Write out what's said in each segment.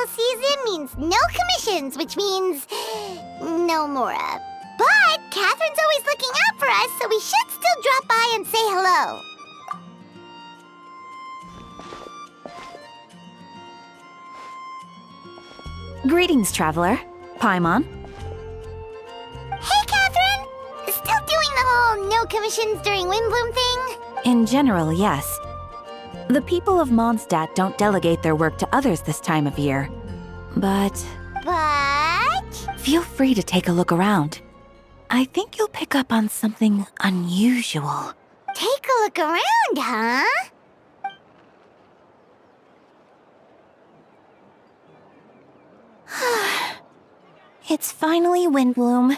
fall season means no commissions, which means no Mora. But Catherine's always looking out for us, so we should still drop by and say hello. Greetings, traveler. Paimon. Hey, Catherine! Still doing the whole no commissions during Windbloom thing? In general, yes. The people of Mondstadt don't delegate their work to others this time of year. But feel free to take a look around. I think you'll pick up on something unusual. Take a look around, huh? It's finally Windbloom.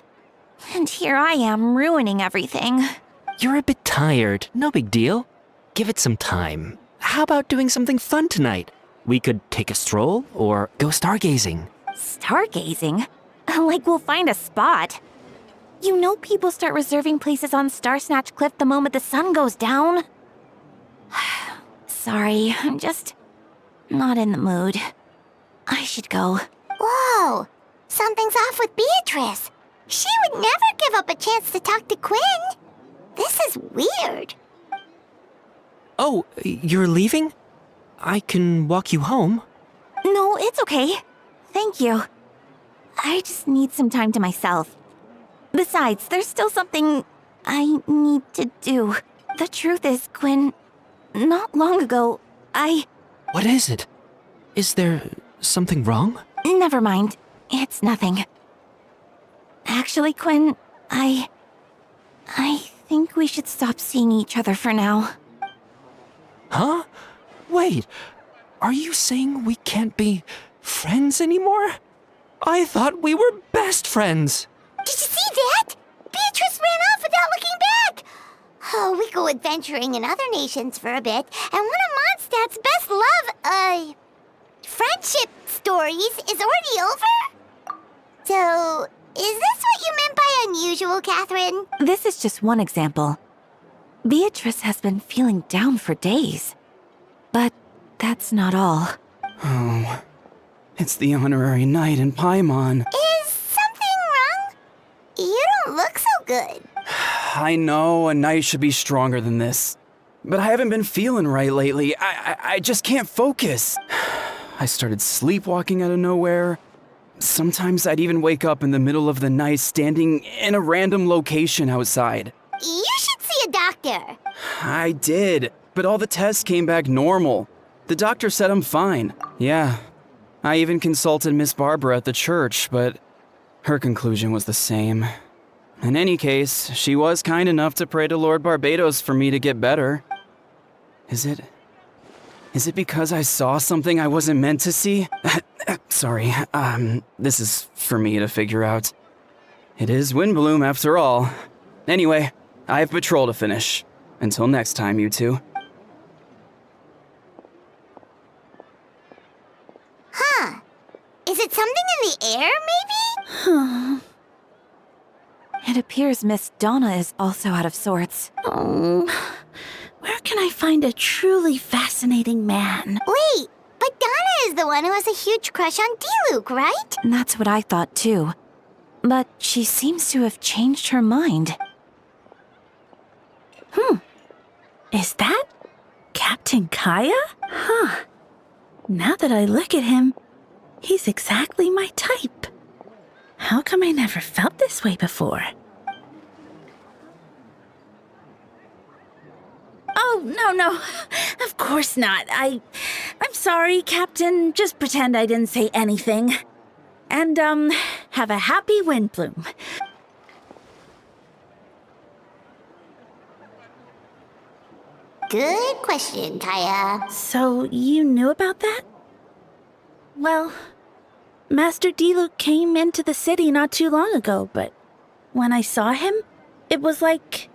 And here I am ruining everything. You're a bit tired. No big deal. Give it some time. How about doing something fun tonight? We could take a stroll or go stargazing. Stargazing? Like we'll find a spot. You know people start reserving places on Starsnatch Cliff the moment the sun goes down. Sorry, I'm just not in the mood. I should go. Whoa! Something's off with Beatrice. She would never give up a chance to talk to Quinn. This is weird. Oh, you're leaving? I can walk you home. No, it's okay. Thank you. I just need some time to myself. Besides, there's still something I need to do. The truth is, Quinn, not long ago, What is it? Is there something wrong? Never mind. It's nothing. Actually, Quinn, I think we should stop seeing each other for now. Huh? Wait, are you saying we can't be friends anymore? I thought we were best friends. Did you see that? Beatrice ran off without looking back. Oh, we go adventuring in other nations for a bit, and one of Mondstadt's best friendship stories is already over? So, is this what you meant by unusual, Catherine? This is just one example. Beatrice has been feeling down for days. But that's not all. Oh, it's the honorary knight in Paimon. Is something wrong? You don't look so good. I know a knight should be stronger than this, but I haven't been feeling right lately. I just can't focus. I started sleepwalking out of nowhere. Sometimes I'd even wake up in the middle of the night standing in a random location outside. You should see a doctor. I did, but all the tests came back normal. The doctor said I'm fine. Yeah, I even consulted Miss Barbara at the church, but her conclusion was the same. In any case, she was kind enough to pray to Lord Barbados for me to get better. Is it because I saw something I wasn't meant to see? Sorry, this is for me to figure out. It is Windbloom after all. Anyway, I have patrol to finish. Until next time, you two. Huh. Is it something in the air, maybe? It appears Miss Donna is also out of sorts. Oh, where can I find a truly fascinating man? Wait, but Donna is the one who has a huge crush on Diluc, right? That's what I thought too. But she seems to have changed her mind. Is that Captain Kaya? Huh. Now that I look at him, he's exactly my type. How come I never felt this way before? Oh, no. Of course not. I'm sorry, Captain. Just pretend I didn't say anything. And, have a happy Windbloom. Good question, Kaya. So, you knew about that? Well, Master Diluc came into the city not too long ago, but when I saw him, it was like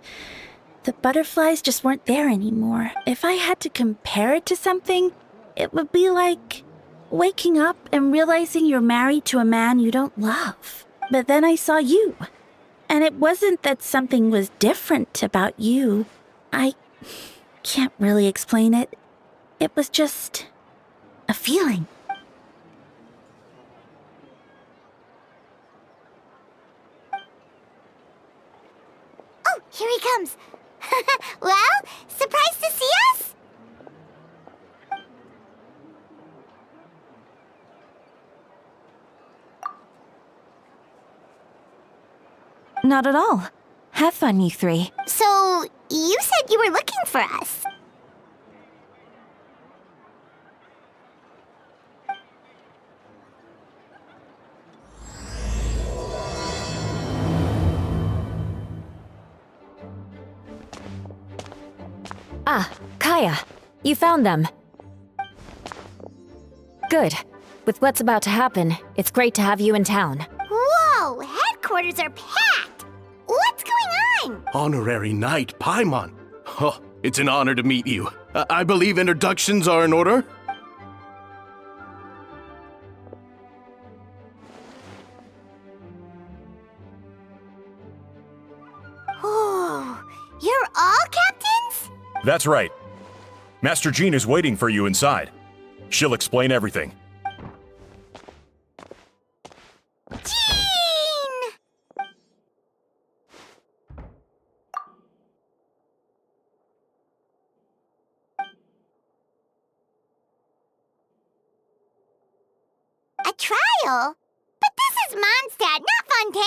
the butterflies just weren't there anymore. If I had to compare it to something, it would be like waking up and realizing you're married to a man you don't love. But then I saw you, and it wasn't that something was different about you. I can't really explain it. It was just a feeling. Here he comes. Well, surprised to see us? Not at all. Have fun, you three. So, you said you were looking for us. Ah, Kaya. You found them. Good. With what's about to happen, it's great to have you in town. Whoa, headquarters are packed. What's going on? Honorary Knight Paimon. Oh, it's an honor to meet you. I believe introductions are in order? Oh, you're all captains? That's right. Master Jean is waiting for you inside. She'll explain everything. Jean! A trial? But this is Mondstadt, not Fontaine!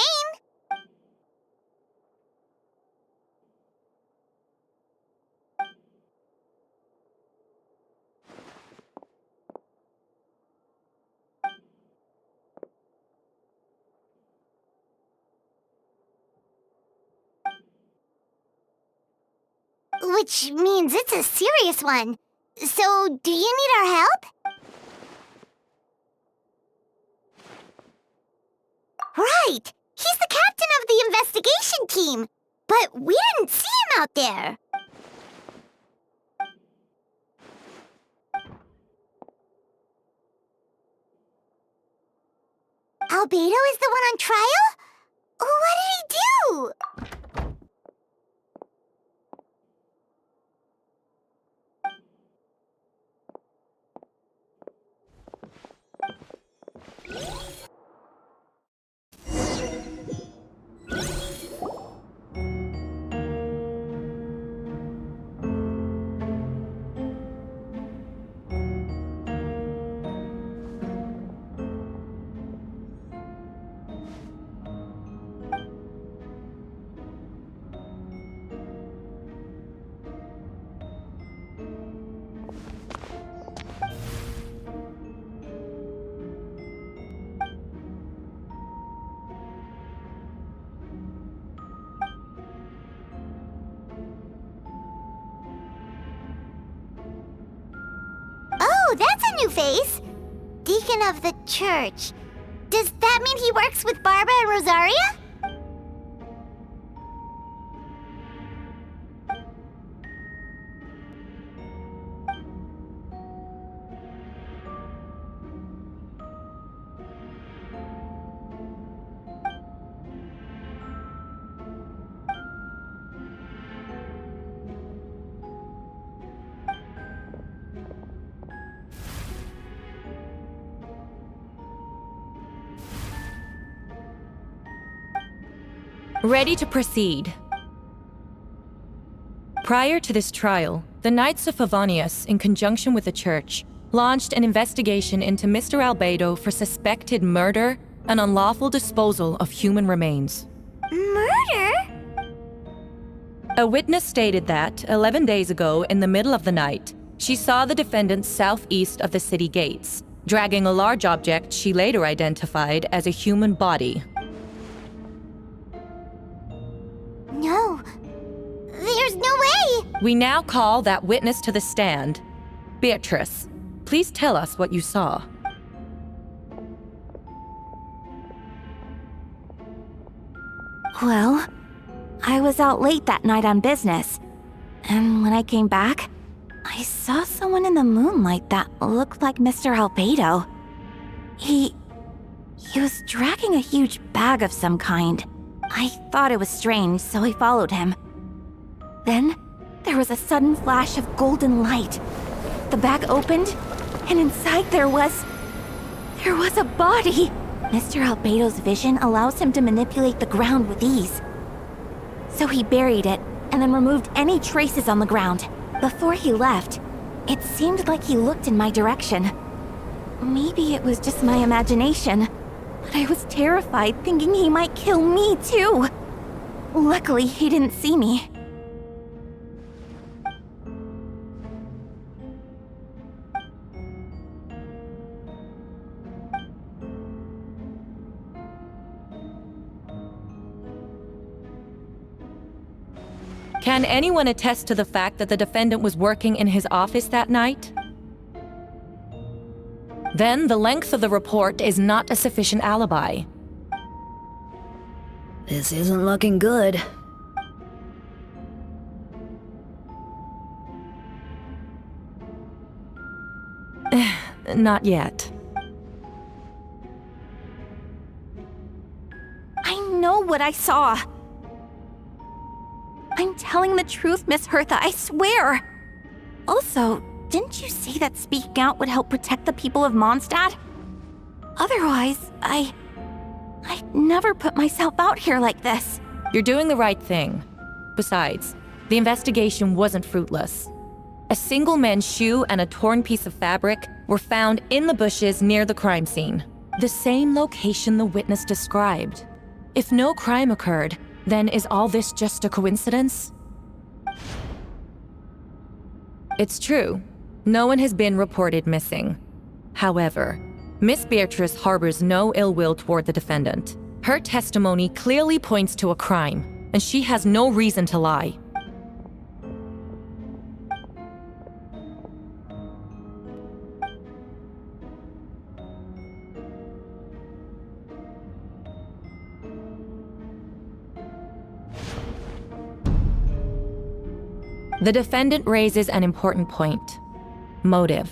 Which means it's a serious one. So, do you need our help? Right! He's the captain of the investigation team! But we didn't see him out there! Albedo is the one on trial? What did he do? Oh, that's a new face! Deacon of the church. Does that mean he works with Barbara and Rosaria? Ready to proceed. Prior to this trial, the Knights of Favonius, in conjunction with the Church, launched an investigation into Mr. Albedo for suspected murder and unlawful disposal of human remains. Murder? A witness stated that, 11 days ago, in the middle of the night, she saw the defendant southeast of the city gates, dragging a large object she later identified as a human body. No. There's no way! We now call that witness to the stand. Beatrice, please tell us what you saw. Well, I was out late that night on business. And when I came back, I saw someone in the moonlight that looked like Mr. Albedo. He was dragging a huge bag of some kind. I thought it was strange, so I followed him. Then, there was a sudden flash of golden light. The bag opened, and inside there was a body! Mr. Albedo's vision allows him to manipulate the ground with ease. So he buried it, and then removed any traces on the ground. Before he left, it seemed like he looked in my direction. Maybe it was just my imagination, but I was terrified thinking he might kill me too. Luckily, he didn't see me. Can anyone attest to the fact that the defendant was working in his office that night? Then the length of the report is not a sufficient alibi. This isn't looking good. Not yet. I know what I saw. I'm telling the truth, Miss Hertha, I swear. Also, didn't you say that speaking out would help protect the people of Mondstadt? Otherwise, I'd never put myself out here like this. You're doing the right thing. Besides, the investigation wasn't fruitless. A single men's shoe and a torn piece of fabric were found in the bushes near the crime scene. The same location the witness described. If no crime occurred, then is all this just a coincidence? It's true. No one has been reported missing. However, Miss Beatrice harbors no ill will toward the defendant. Her testimony clearly points to a crime, and she has no reason to lie. The defendant raises an important point: motive.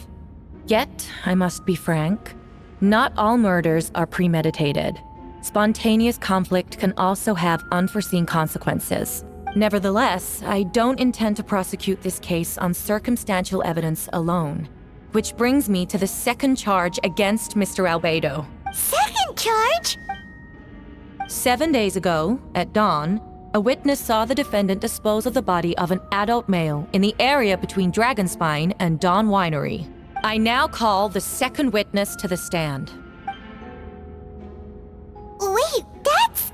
Yet, I must be frank, not all murders are premeditated. Spontaneous conflict can also have unforeseen consequences. Nevertheless, I don't intend to prosecute this case on circumstantial evidence alone. Which brings me to the second charge against Mr. Albedo. Second charge? 7 days ago, at dawn, a witness saw the defendant dispose of the body of an adult male in the area between Dragonspine and Dawn Winery. I now call the second witness to the stand. Wait, that's...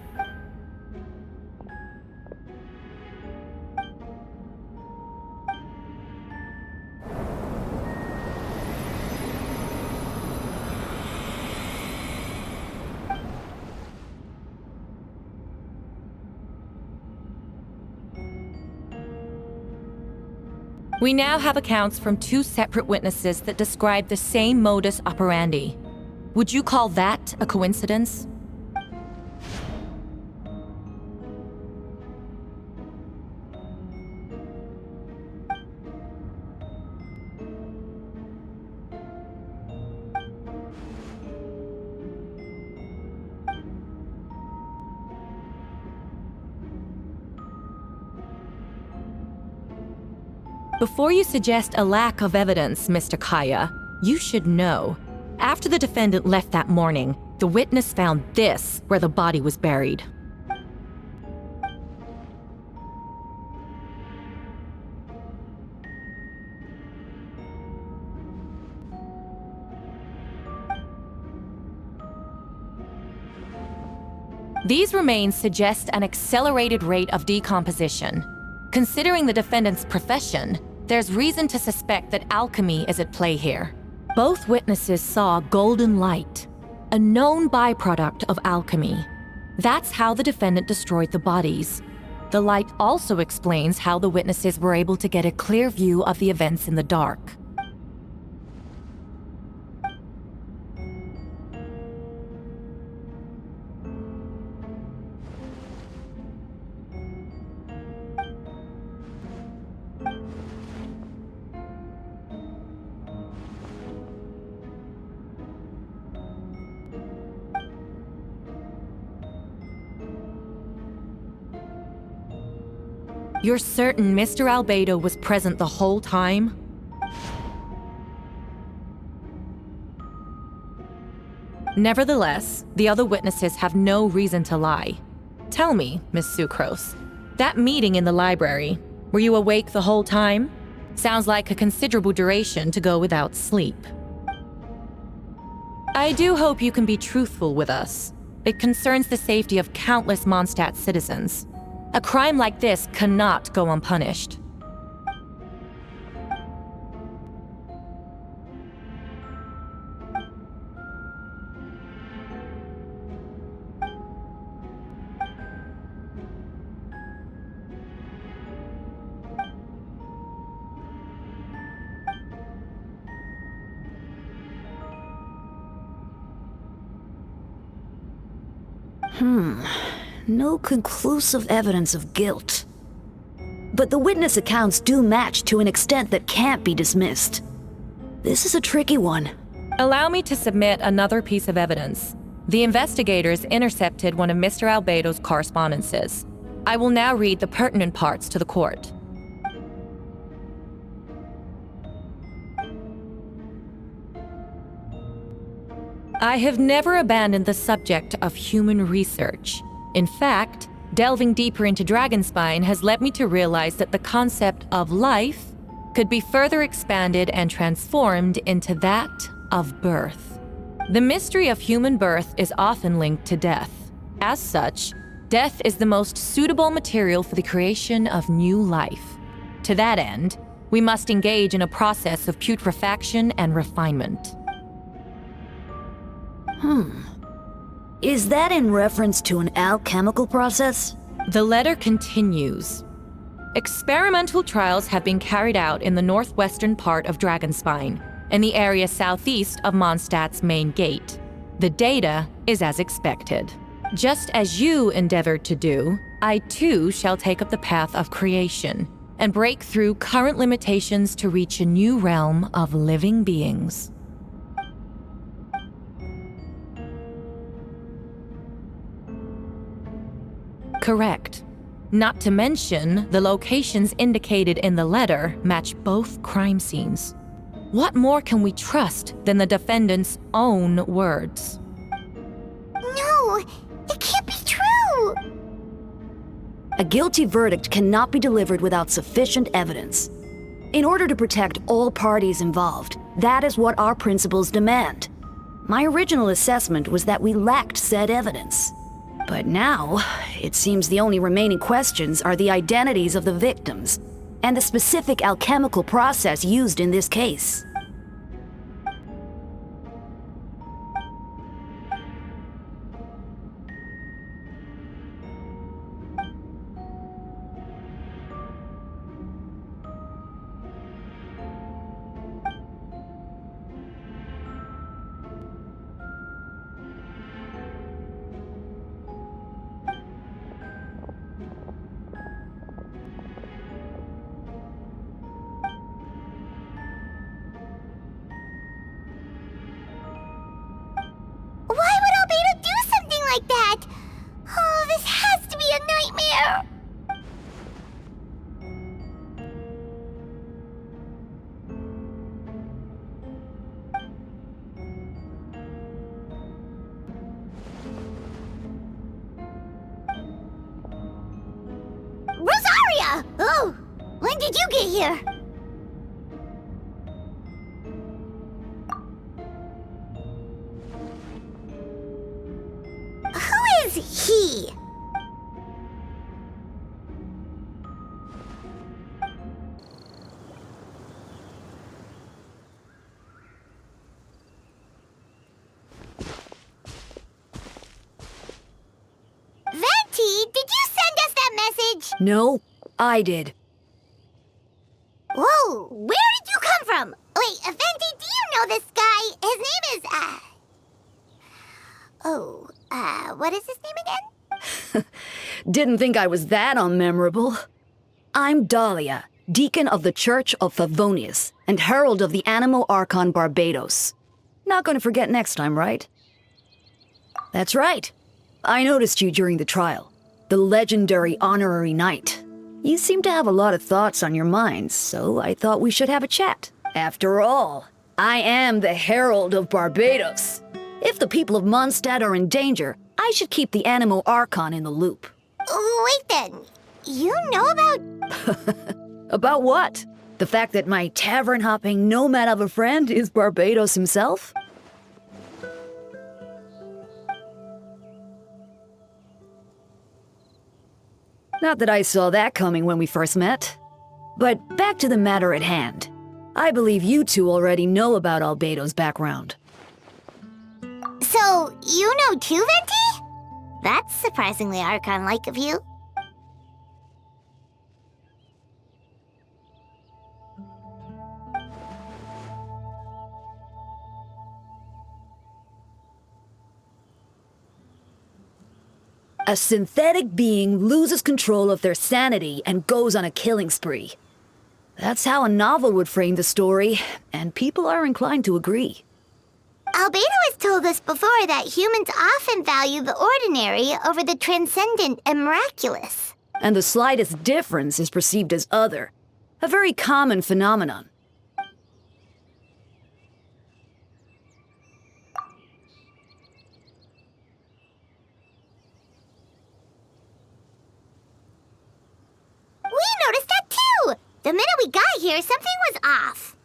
We now have accounts from 2 separate witnesses that describe the same modus operandi. Would you call that a coincidence? Before you suggest a lack of evidence, Mr. Kaya, you should know. After the defendant left that morning, the witness found this where the body was buried. These remains suggest an accelerated rate of decomposition. Considering the defendant's profession, there's reason to suspect that alchemy is at play here. Both witnesses saw golden light, a known byproduct of alchemy. That's how the defendant destroyed the bodies. The light also explains how the witnesses were able to get a clear view of the events in the dark. You're certain Mr. Albedo was present the whole time? Nevertheless, the other witnesses have no reason to lie. Tell me, Miss Sucrose, That meeting in the library, were you awake the whole time? Sounds like a considerable duration to go without sleep. I do hope you can be truthful with us. It concerns the safety of countless Mondstadt citizens. A crime like this cannot go unpunished. No conclusive evidence of guilt. But the witness accounts do match to an extent that can't be dismissed. This is a tricky one. Allow me to submit another piece of evidence. The investigators intercepted one of Mr. Albedo's correspondences. I will now read the pertinent parts to the court. I have never abandoned the subject of human research. In fact, delving deeper into Dragonspine has led me to realize that the concept of life could be further expanded and transformed into that of birth. The mystery of human birth is often linked to death. As such, death is the most suitable material for the creation of new life. To that end, we must engage in a process of putrefaction and refinement. Is that in reference to an alchemical process? The letter continues. Experimental trials have been carried out in the northwestern part of Dragonspine, in the area southeast of Mondstadt's main gate. The data is as expected. Just as you endeavored to do, I too shall take up the path of creation and break through current limitations to reach a new realm of living beings. Correct. Not to mention, the locations indicated in the letter match both crime scenes. What more can we trust than the defendant's own words? No, it can't be true! A guilty verdict cannot be delivered without sufficient evidence. In order to protect all parties involved, that is what our principles demand. My original assessment was that we lacked said evidence. But now, it seems the only remaining questions are the identities of the victims and the specific alchemical process used in this case. Like that! Oh, this has to be a nightmare! Rosaria! Oh, when did you get here? He. Venti, did you send us that message? No, I did. Whoa, where did you come from? Wait, Venti, do you know this guy? His name is, what is his name again? Didn't think I was that unmemorable. I'm Dahlia, Deacon of the Church of Favonius and Herald of the Animo Archon Barbados. Not gonna forget next time, right? That's right. I noticed you during the trial. The legendary honorary knight. You seem to have a lot of thoughts on your mind, so I thought we should have a chat. After all, I am the Herald of Barbados. If the people of Mondstadt are in danger, I should keep the Animo Archon in the loop. Wait then, you know about... About what? The fact that my tavern-hopping nomad of a friend is Barbados himself? Not that I saw that coming when we first met. But back to the matter at hand. I believe you two already know about Albedo's background. So, you know too, Venti? That's surprisingly Archon-like of you. A synthetic being loses control of their sanity and goes on a killing spree. That's how a novel would frame the story, and people are inclined to agree. Albedo has told us before that humans often value the ordinary over the transcendent and miraculous. And the slightest difference is perceived as other. A very common phenomenon. We noticed that too! The minute we got here, something was off.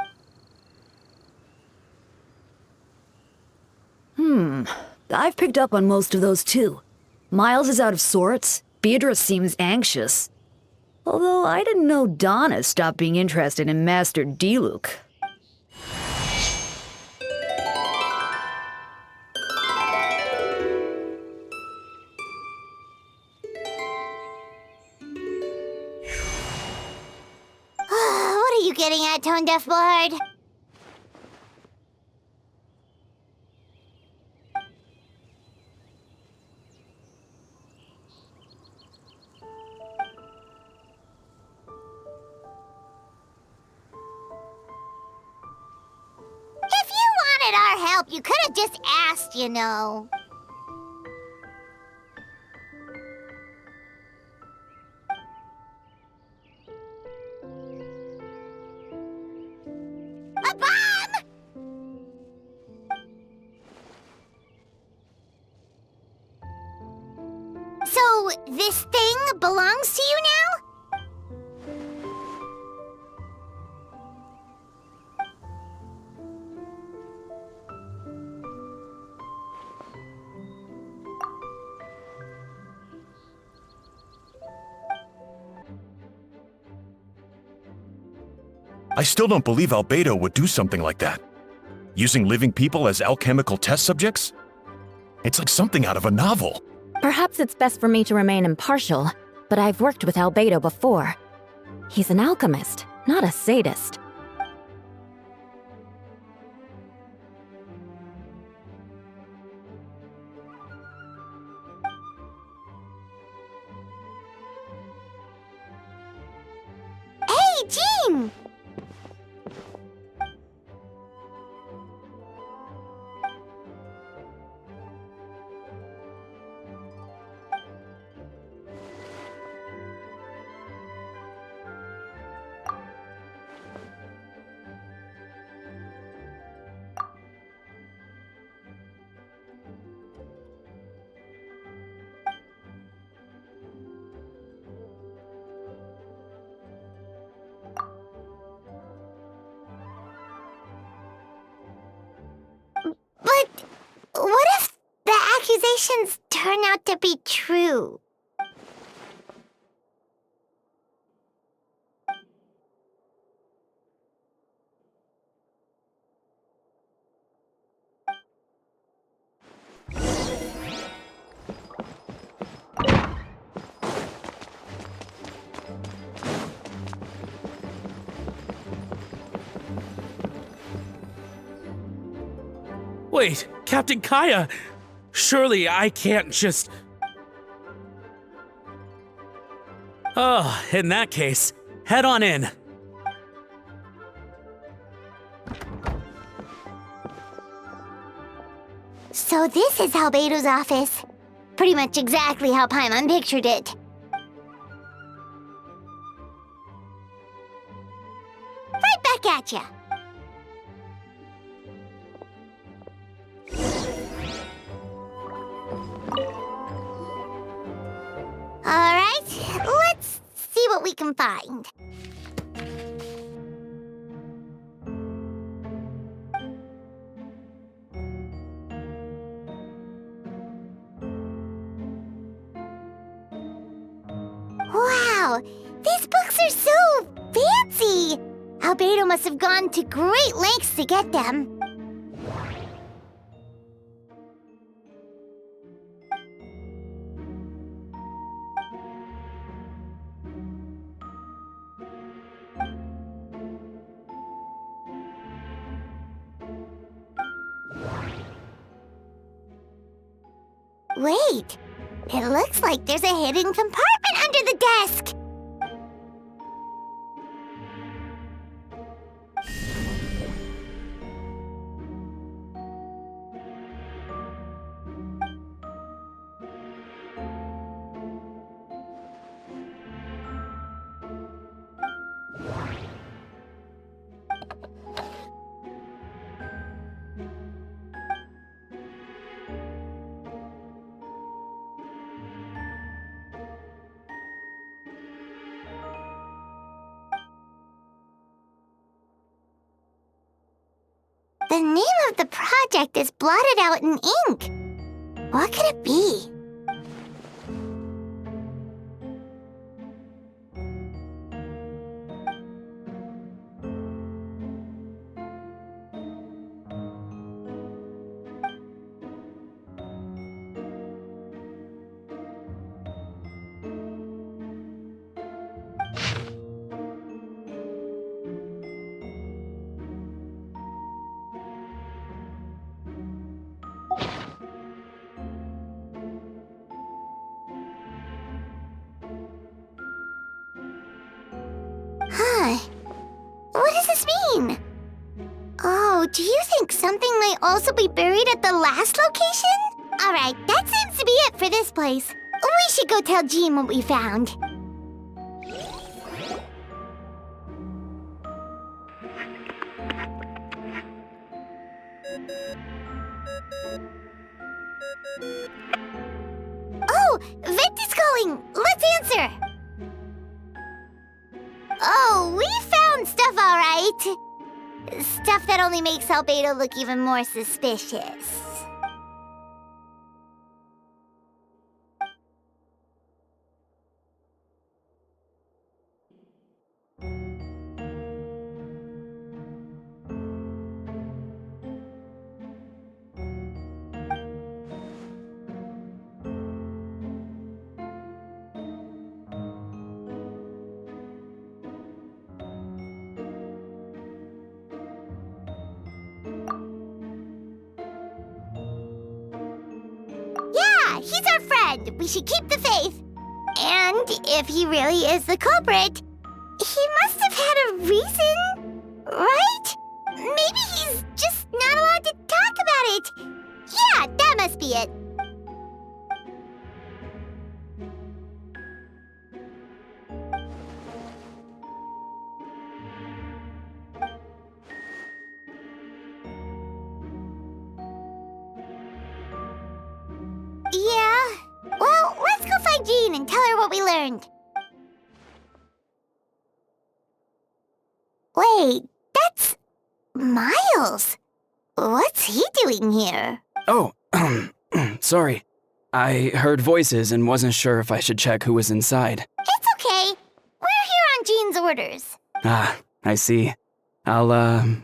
I've picked up on most of those too. Miles is out of sorts. Beatrice seems anxious. Although I didn't know Donna stopped being interested in Master Diluc. What are you getting at, Tone Deaf Bard? If you wanted our help, you could have just asked, you know. A bomb! So, this thing belongs to you now? I still don't believe Albedo would do something like that. Using living people as alchemical test subjects? It's like something out of a novel. Perhaps it's best for me to remain impartial, but I've worked with Albedo before. He's an alchemist, not a sadist. Hey, Jean! But what if the accusations turn out to be true? Wait, Captain Kaya! Surely I can't just... Oh, in that case, head on in. So this is Albedo's office. Pretty much exactly how Paimon pictured it. Right back at ya. All right, let's see what we can find. Wow, these books are so fancy! Albedo must have gone to great lengths to get them. Wait, it looks like there's a hidden compartment under the desk. The name of the project is blotted out in ink. What could it be? Huh. What does this mean? Oh, do you think something might also be buried at the last location? Alright, that seems to be it for this place. We should go tell Jean what we found. Oh, Venti's calling! Let's answer! Oh, we found stuff, all right. Stuff that only makes Albedo look even more suspicious. Yeah, he's our friend. We should keep the faith. And if he really is the culprit, he must have had a reason, right? Maybe he's just not allowed to talk about it. Yeah, that must be it. Yeah. Well, let's go find Jean and tell her what we learned. Wait, that's Miles. What's he doing here? Oh, sorry. I heard voices and wasn't sure if I should check who was inside. It's okay. We're here on Jean's orders. Ah, I see. I'll,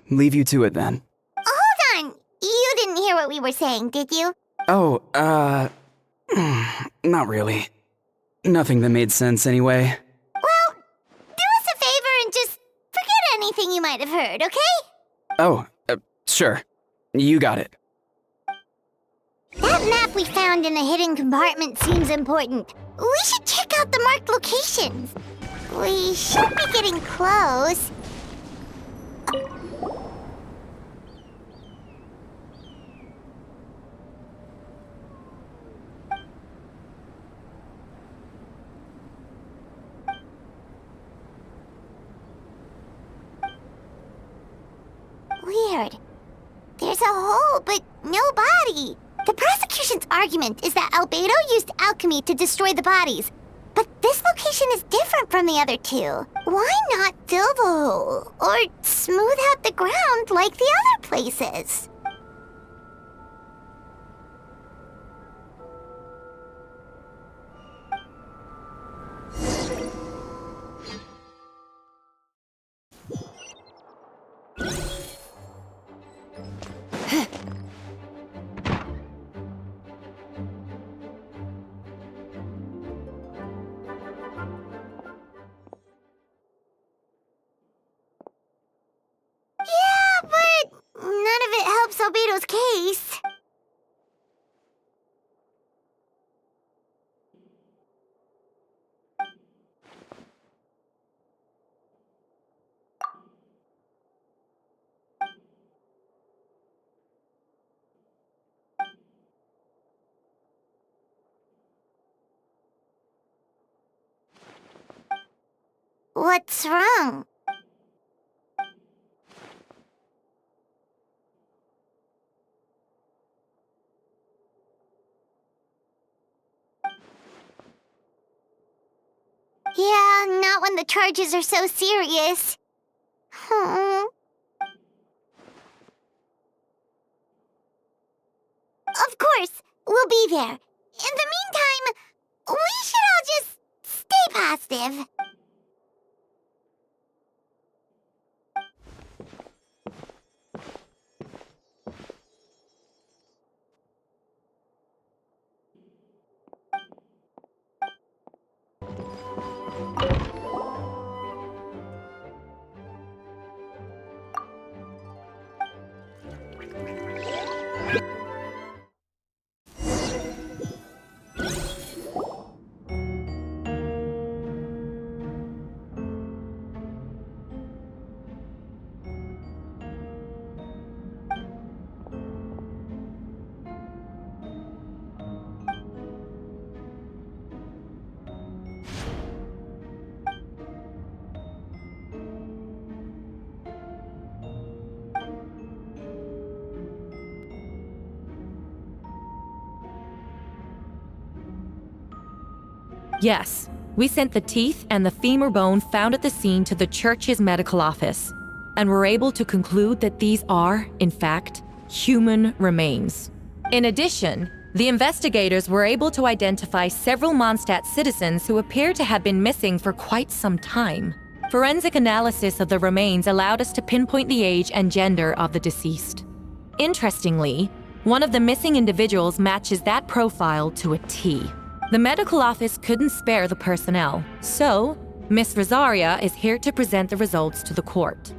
leave you to it then. Hold on. You didn't hear what we were saying, did you? Oh, not really. Nothing that made sense anyway. Well, do us a favor and just forget anything you might have heard, okay? Oh, sure. You got it. That map we found in the hidden compartment seems important. We should check out the marked locations. We should be getting close. Weird. There's a hole, but no body. The prosecution's argument is that Albedo used alchemy to destroy the bodies. But this location direction is different from the other two. Why not fill the hole or smooth out the ground like the other places? Yeah, but none of it helps Albedo's case. What's wrong? Yeah, not when the charges are so serious. Hmm. Of course, we'll be there. In the meantime, we should all just stay positive. Yes, we sent the teeth and the femur bone found at the scene to the church's medical office, and were able to conclude that these are, in fact, human remains. In addition, the investigators were able to identify several Mondstadt citizens who appear to have been missing for quite some time. Forensic analysis of the remains allowed us to pinpoint the age and gender of the deceased. Interestingly, one of the missing individuals matches that profile to a T. The medical office couldn't spare the personnel, so Miss Rosaria is here to present the results to the court.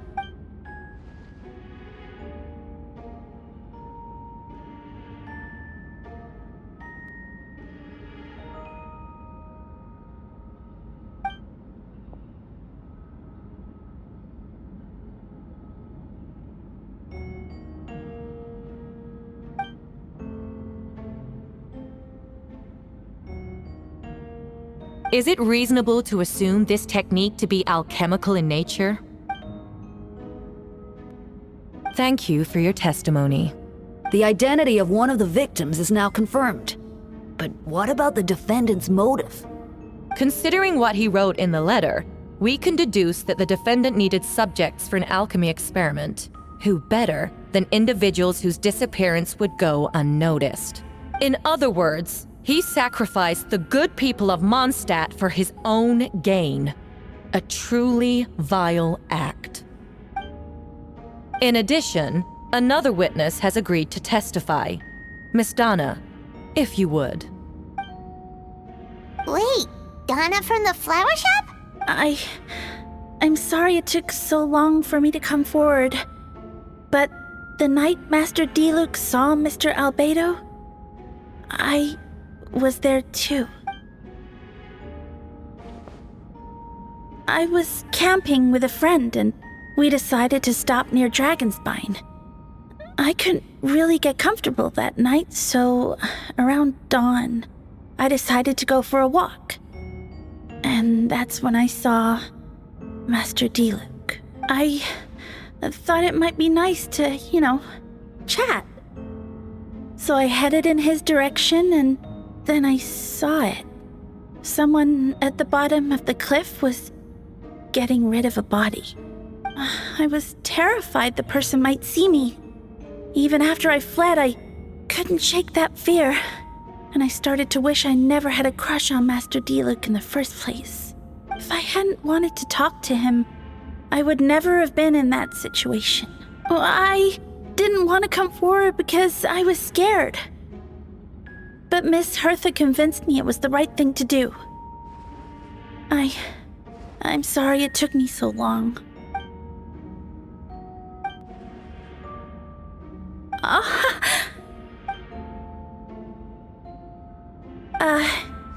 Is it reasonable to assume this technique to be alchemical in nature? Thank you for your testimony. The identity of one of the victims is now confirmed. But what about the defendant's motive? Considering what he wrote in the letter, we can deduce that the defendant needed subjects for an alchemy experiment. Who better than individuals whose disappearance would go unnoticed? In other words, he sacrificed the good people of Mondstadt for his own gain. A truly vile act. In addition, another witness has agreed to testify. Miss Donna, if you would. Wait, Donna from the flower shop? I'm sorry it took so long for me to come forward. But the night Master Diluc saw Mr. Albedo, I was there too. I was camping with a friend and we decided to stop near Dragonspine. I couldn't really get comfortable that night, so around dawn, I decided to go for a walk. And that's when I saw Master Diluc. I thought it might be nice to, chat. So I headed in his direction and then I saw it. Someone at the bottom of the cliff was getting rid of a body. I was terrified the person might see me. Even after I fled, I couldn't shake that fear. And I started to wish I never had a crush on Master Diluc in the first place. If I hadn't wanted to talk to him, I would never have been in that situation. Well, I didn't want to come forward because I was scared. But Miss Hertha convinced me it was the right thing to do. I'm sorry it took me so long.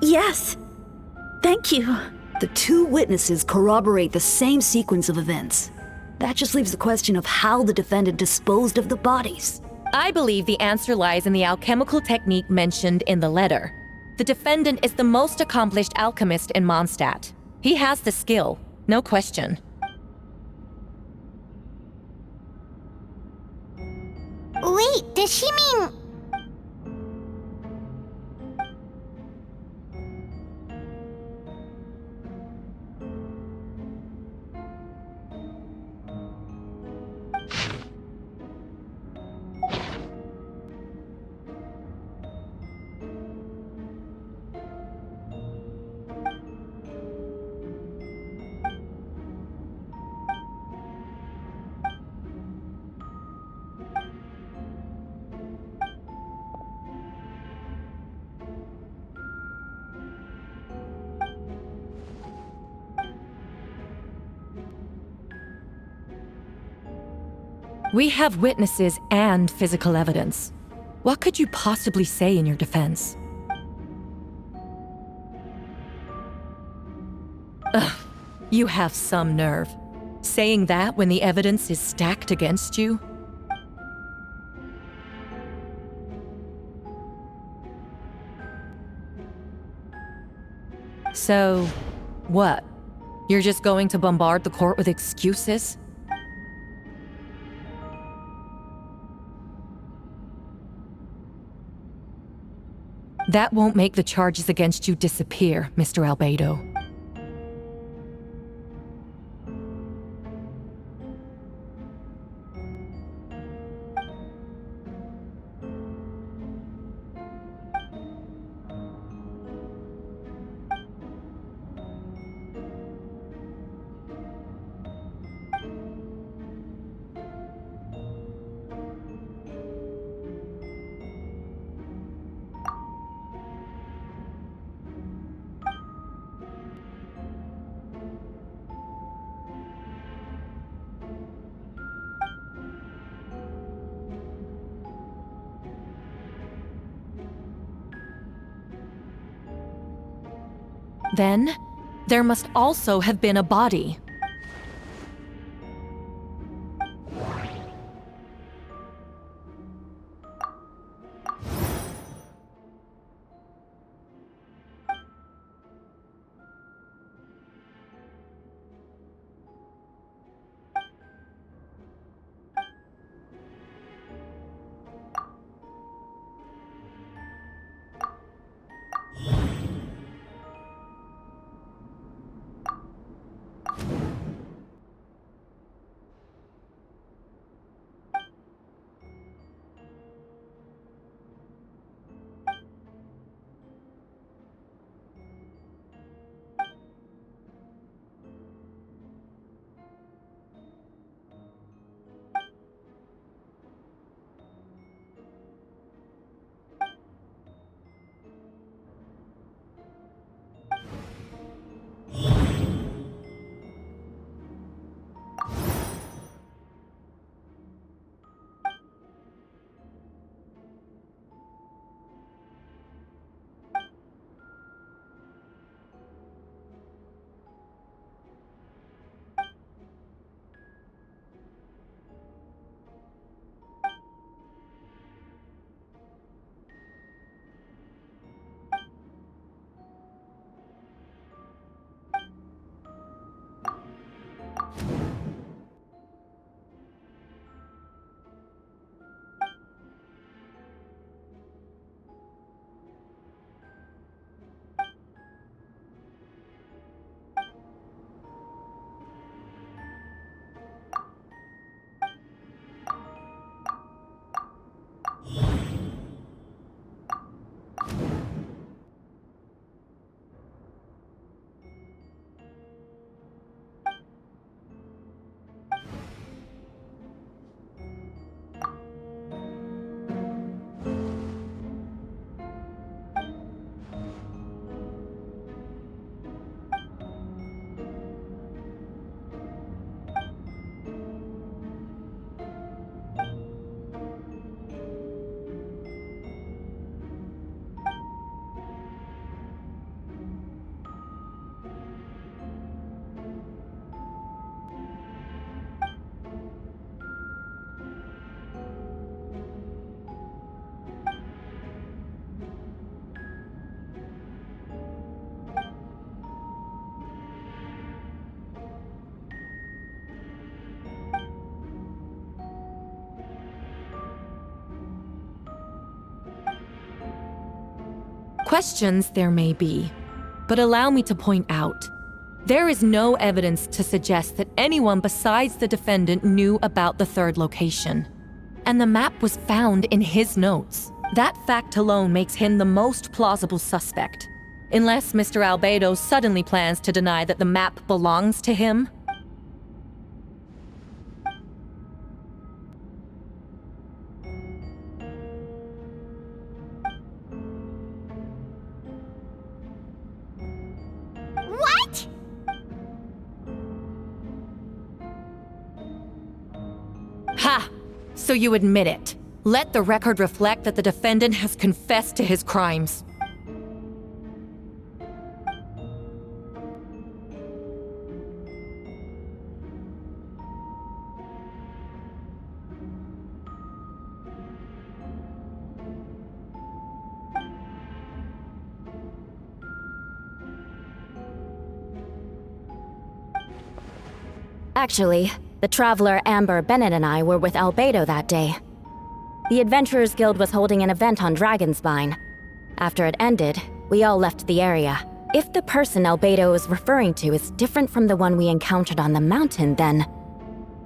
Yes. Thank you. The two witnesses corroborate the same sequence of events. That just leaves the question of how the defendant disposed of the bodies. I believe the answer lies in the alchemical technique mentioned in the letter. The defendant is the most accomplished alchemist in Mondstadt. He has the skill, no question. Wait, does she mean... We have witnesses and physical evidence. What could you possibly say in your defense? Ugh, you have some nerve. Saying that when the evidence is stacked against you? So, what? You're just going to bombard the court with excuses? That won't make the charges against you disappear, Mr. Albedo. Then, there must also have been a body. Questions there may be, but allow me to point out, there is no evidence to suggest that anyone besides the defendant knew about the third location. And the map was found in his notes. That fact alone makes him the most plausible suspect. Unless Mr. Albedo suddenly plans to deny that the map belongs to him. What? Ha! So you admit it. Let the record reflect that the defendant has confessed to his crimes. Actually, the traveler Amber Bennett and I were with Albedo that day. The Adventurers Guild was holding an event on Dragonspine. After it ended, we all left the area. If the person Albedo is referring to is different from the one we encountered on the mountain, then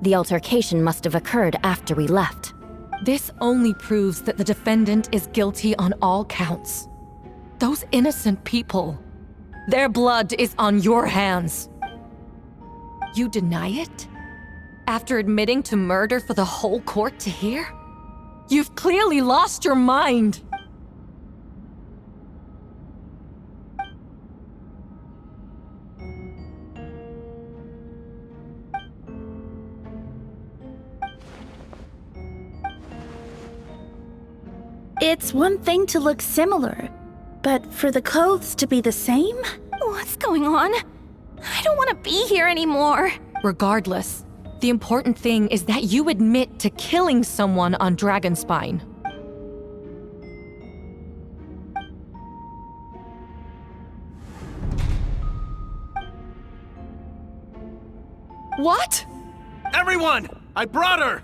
the altercation must have occurred after we left. This only proves that the defendant is guilty on all counts. Those innocent people, their blood is on your hands. You deny it? After admitting to murder for the whole court to hear? You've clearly lost your mind! It's one thing to look similar, but for the clothes to be the same? What's going on? I don't want to be here anymore. Regardless, the important thing is that you admit to killing someone on Dragonspine. What? Everyone! I brought her!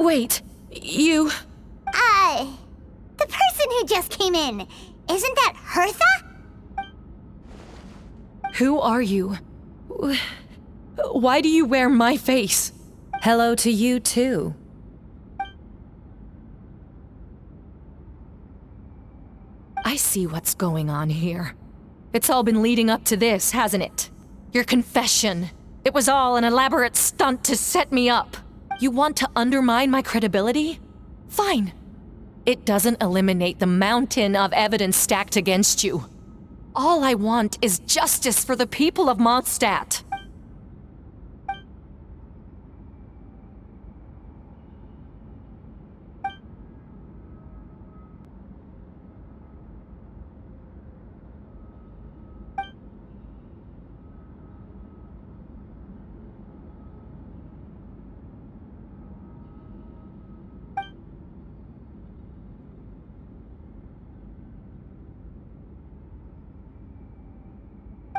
Wait, you... The person who just came in, isn't that Hertha? Who are you? Why do you wear my face? Hello to you, too. I see what's going on here. It's all been leading up to this, hasn't it? Your confession. It was all an elaborate stunt to set me up. You want to undermine my credibility? Fine. It doesn't eliminate the mountain of evidence stacked against you. All I want is justice for the people of Mondstadt.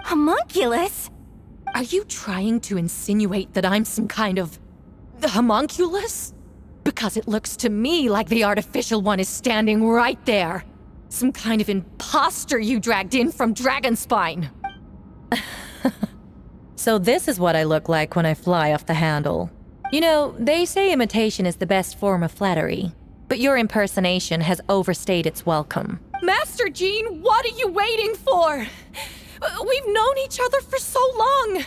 Homunculus? Are you trying to insinuate that I'm some kind of... the homunculus? Because it looks to me like the artificial one is standing right there. Some kind of imposter you dragged in from Dragonspine. So this is what I look like when I fly off the handle. You know, they say imitation is the best form of flattery, but your impersonation has overstayed its welcome. Master Jean, what are you waiting for? We've known each other for so long.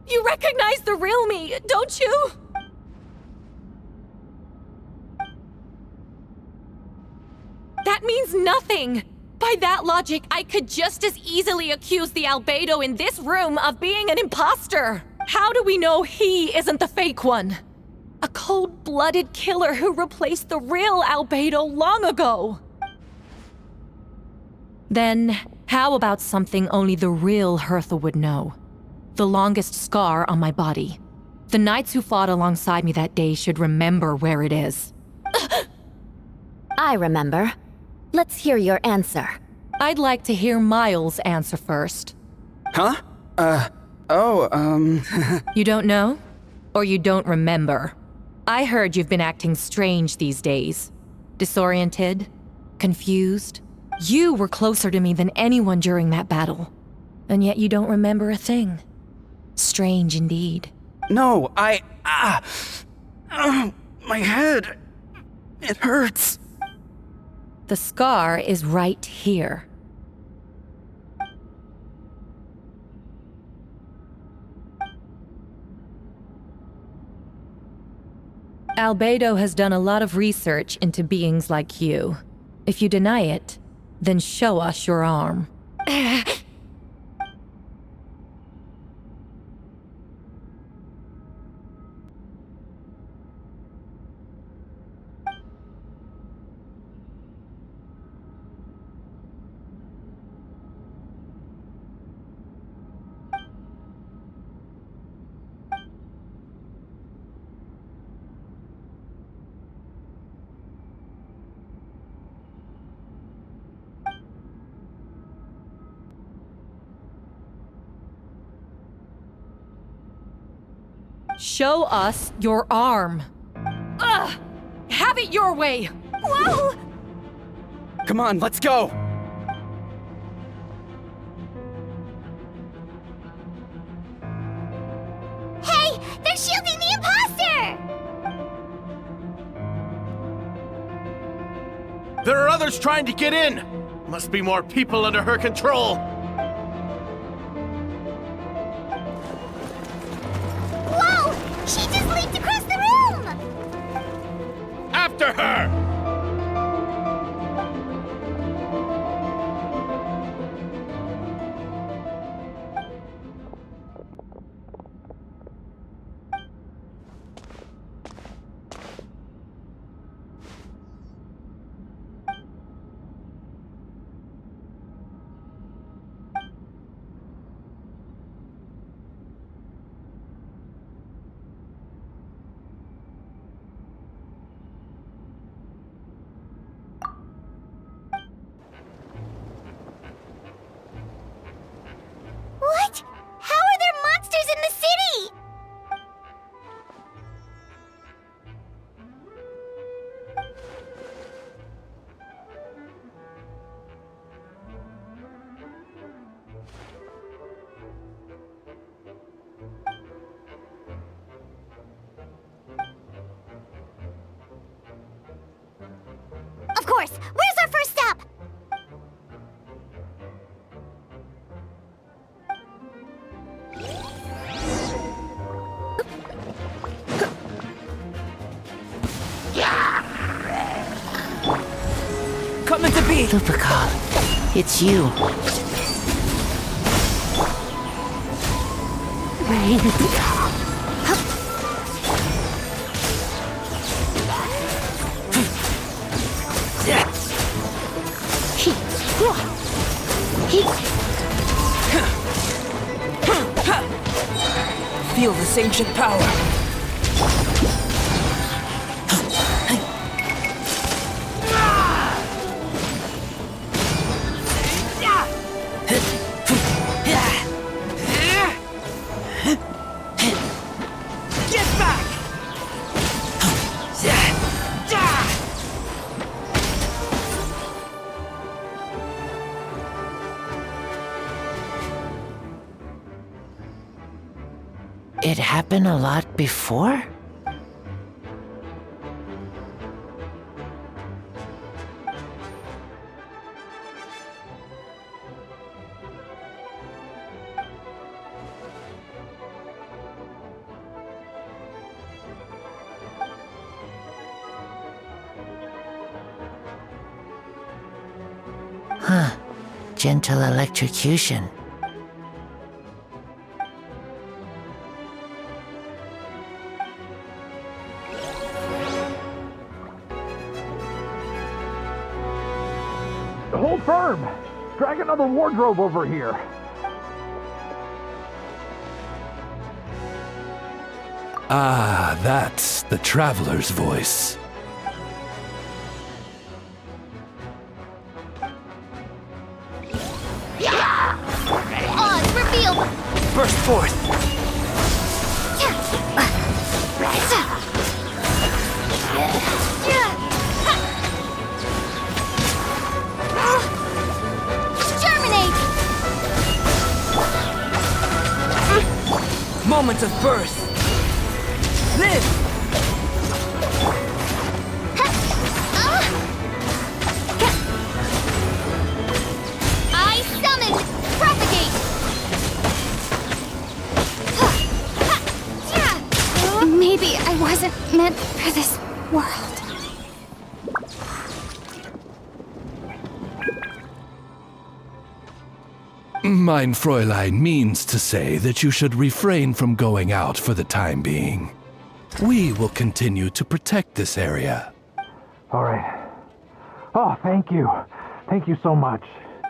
You recognize the real me, don't you? That means nothing. By that logic, I could just as easily accuse the Albedo in this room of being an imposter. How do we know he isn't the fake one? A cold-blooded killer who replaced the real Albedo long ago. Then, how about something only the real Hertha would know? The longest scar on my body. The knights who fought alongside me that day should remember where it is. I remember. Let's hear your answer. I'd like to hear Miles' answer first. Huh? You don't know? Or you don't remember? I heard you've been acting strange these days. Disoriented? Confused? You were closer to me than anyone during that battle. And yet you don't remember a thing. Strange indeed. No, my head. It hurts. The scar is right here. Albedo has done a lot of research into beings like you. If you deny it, then show us your arm. Show us your arm. Ugh! Have it your way! Whoa! Come on, let's go! Hey, they're shielding the imposter! There are others trying to get in! Must be more people under her control! Whoa! She just leaped across the room! After her! What? How are there monsters in the city? Of course! Where's our first step? Coming to be! Lupercal, it's you. Rain. Feel this ancient power. Get back! It happened a lot before? Huh. Gentle electrocution. Hold firm! Drag another wardrobe over here. Ah, that's the traveler's voice. Oz, reveal! Burst forth! moment of birth. Live! I summon propagate. Maybe I wasn't meant for this world. Mein Fräulein means to say that you should refrain from going out for the time being. We will continue to protect this area. All right. Oh, thank you. Thank you so much.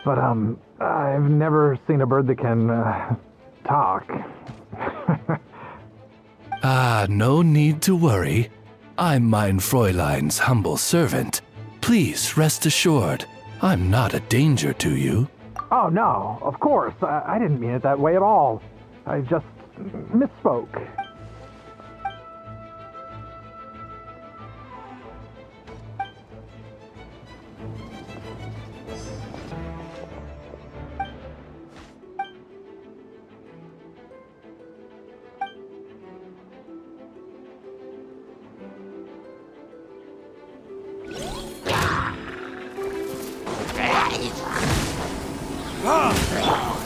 But, I've never seen a bird that can, talk. No need to worry. I'm Mein Fräulein's humble servant. Please rest assured, I'm not a danger to you. Oh, no, of course. I didn't mean it that way at all. I just misspoke.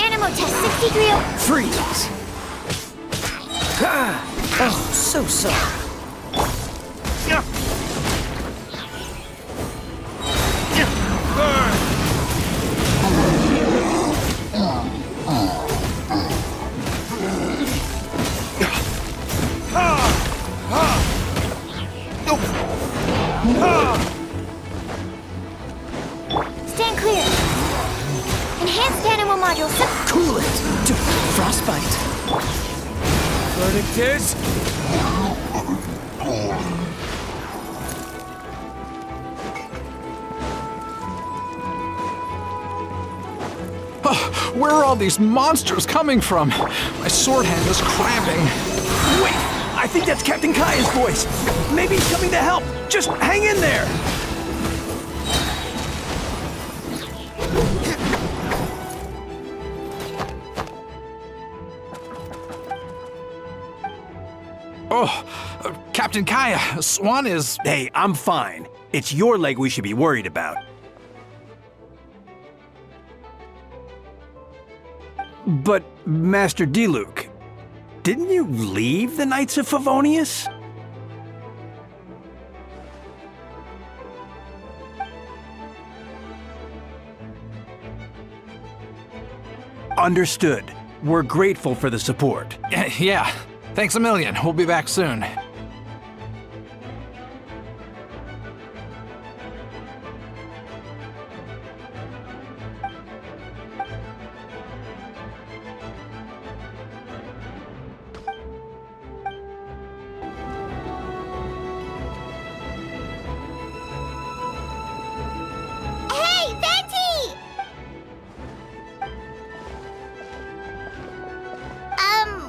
Animal test 63. Freeze! Oh, so sorry. Stand clear. Enhanced animal module. Cool it to frostbite. Verdict is... Where are all these monsters coming from? My sword hand is cramping. Wait! I think that's Captain Kaya's voice. Maybe he's coming to help. Just hang in there. Captain Kaya, Swan is... Hey, I'm fine. It's your leg we should be worried about. But, Master Diluc, didn't you leave the Knights of Favonius? Understood. We're grateful for the support. Yeah, thanks a million. We'll be back soon. Hey, Venti!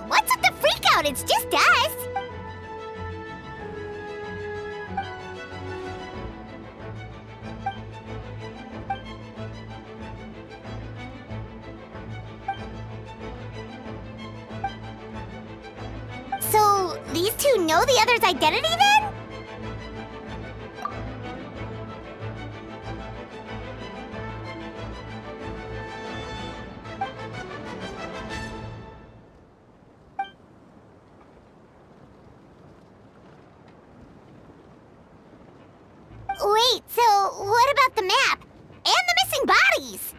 What's with the freak out? It's just us. So, these two know the other's identity then? Wait, so what about the map? And the missing bodies?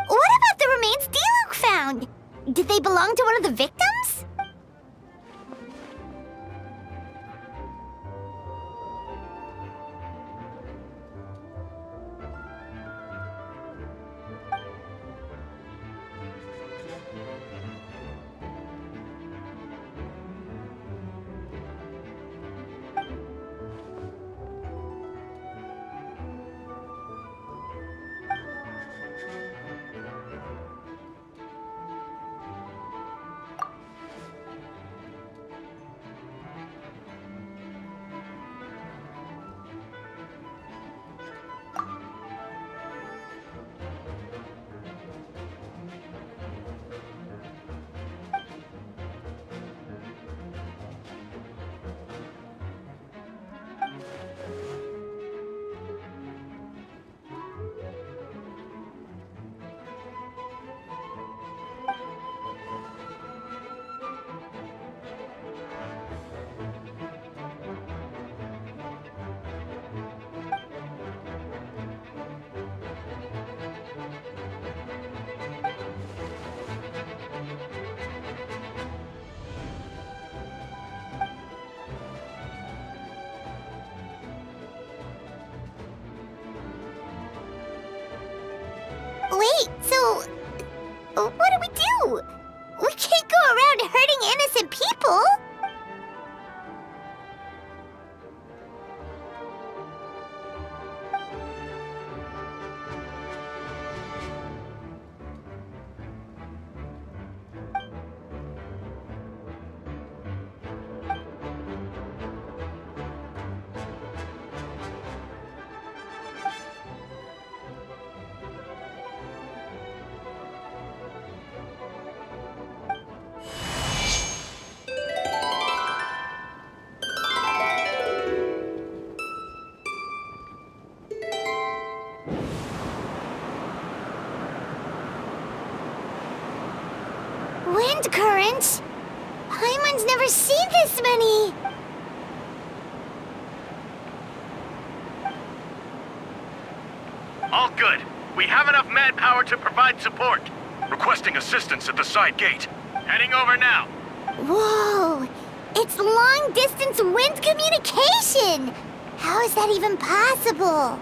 What about the remains Diluc found? Did they belong to one of the victims? What do we do? We can't go around hurting innocent people! Wind currents? Paimon's never seen this many! All good. We have enough manpower to provide support. Requesting assistance at the side gate. Heading over now. Whoa! It's long-distance wind communication! How is that even possible?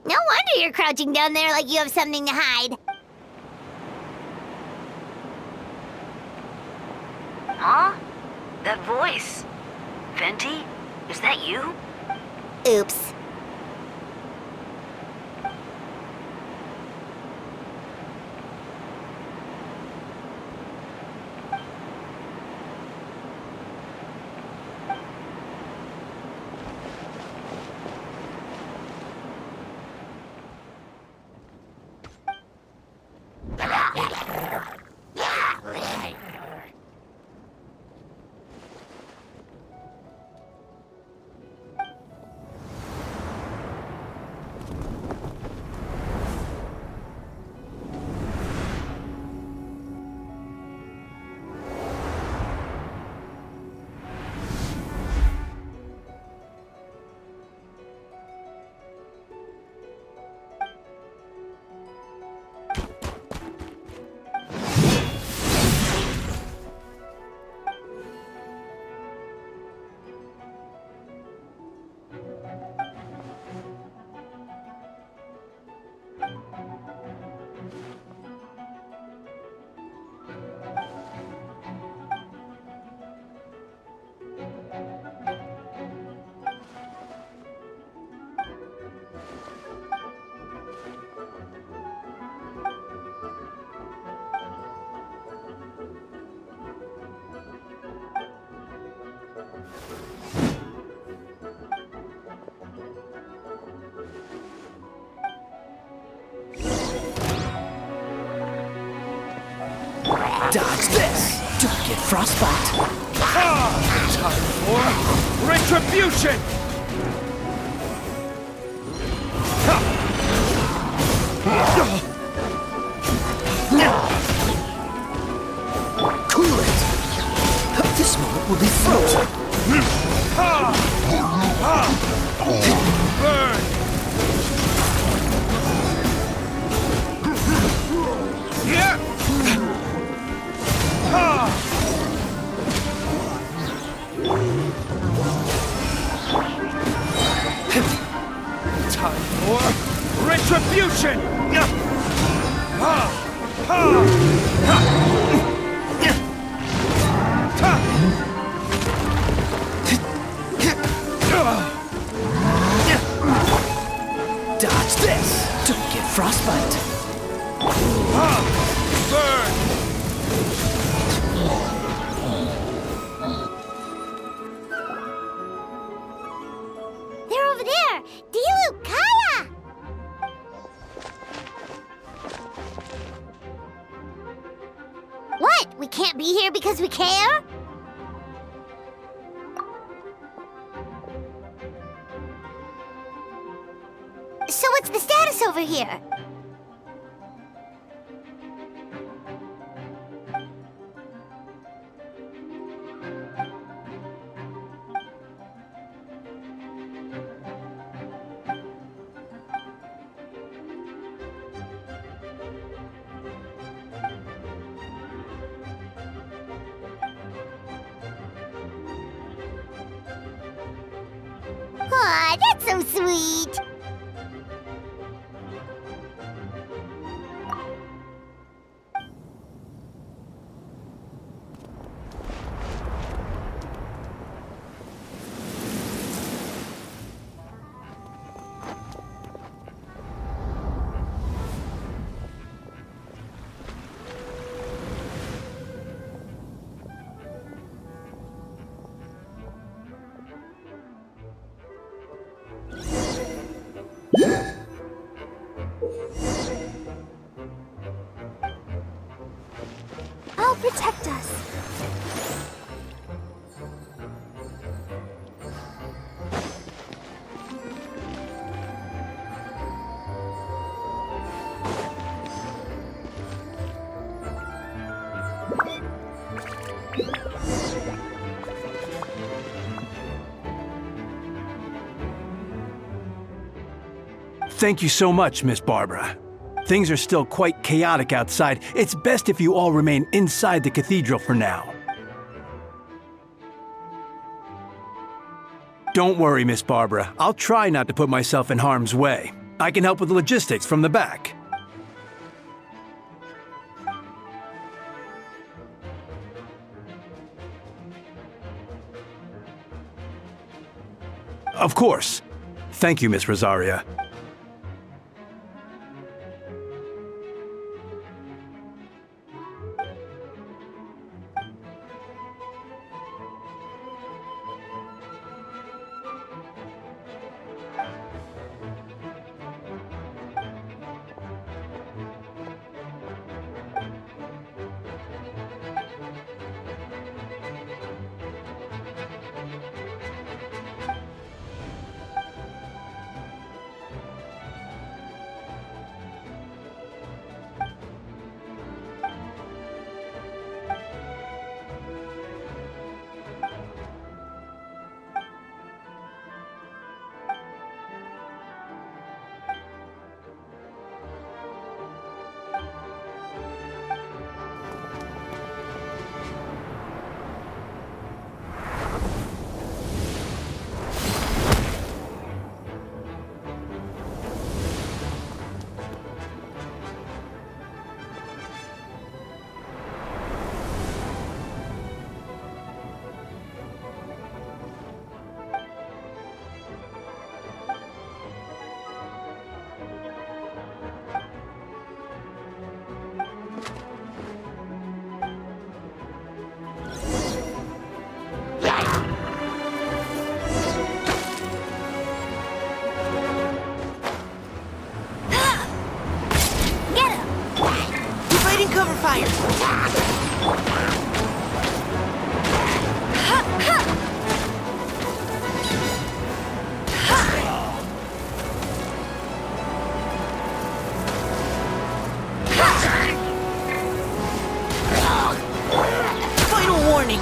No wonder you're crouching down there like you have something to hide. Huh? That voice. Venti? Is that you? Oops. Dodge this! Don't get frostbite! Time for retribution! Cool it! This moment will be frozen! Burn! Yeah! Time for retribution! Dodge this! Don't get frostbite! Burn! They're over there! Dilu, Kaya! What? We can't be here because we care? So what's the status over here? Aw, that's so sweet. I'll protect us. Thank you so much, Miss Barbara. Things are still quite chaotic outside. It's best if you all remain inside the cathedral for now. Don't worry, Miss Barbara. I'll try not to put myself in harm's way. I can help with logistics from the back. Of course. Thank you, Miss Rosaria. Cover fire! Final warning!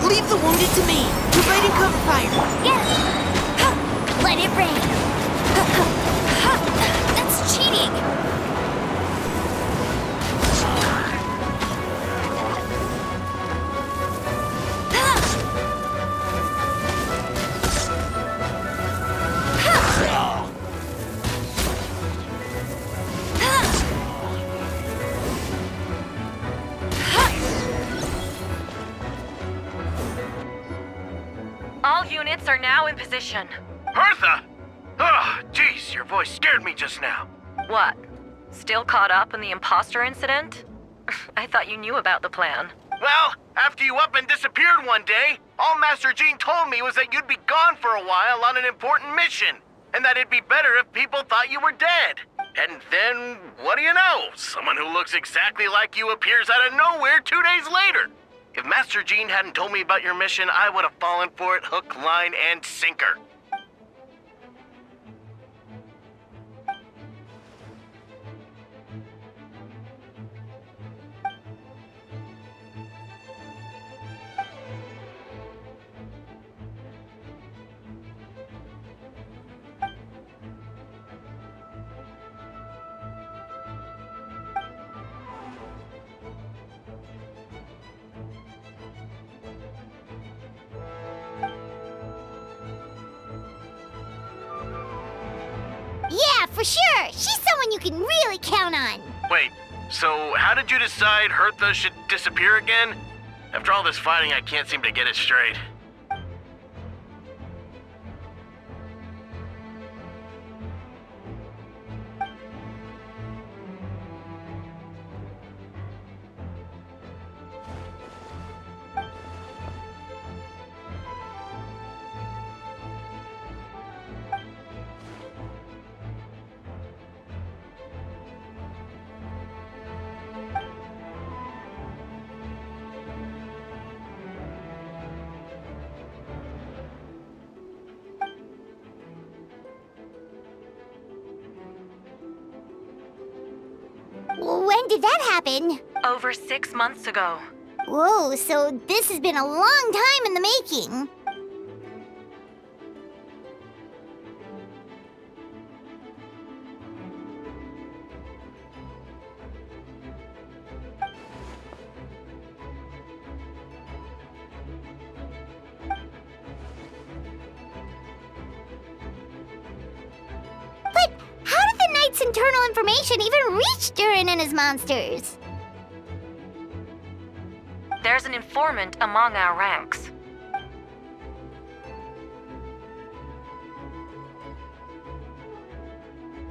Leave the wounded to me. Providing cover fire. Yes! Ha! Let it rain. That's cheating. All units are now in position. Bertha! Oh, jeez, your voice scared me just now. What? Still caught up in the imposter incident? I thought you knew about the plan. Well, after you up and disappeared one day, all Master Jean told me was that you'd be gone for a while on an important mission, and that it'd be better if people thought you were dead. And then, what do you know? Someone who looks exactly like you appears out of nowhere 2 days later. If Master Jean hadn't told me about your mission, I would have fallen for it hook, line, and sinker. for sure. She's someone you can really count on. Wait, so how did you decide Hertha should disappear again? After all this fighting, I can't seem to get it straight. When did that happen? Over 6 months ago. Whoa, so this has been a long time in the making. But how did the Knight's internal information even reach Durin and his monsters? There's an informant among our ranks.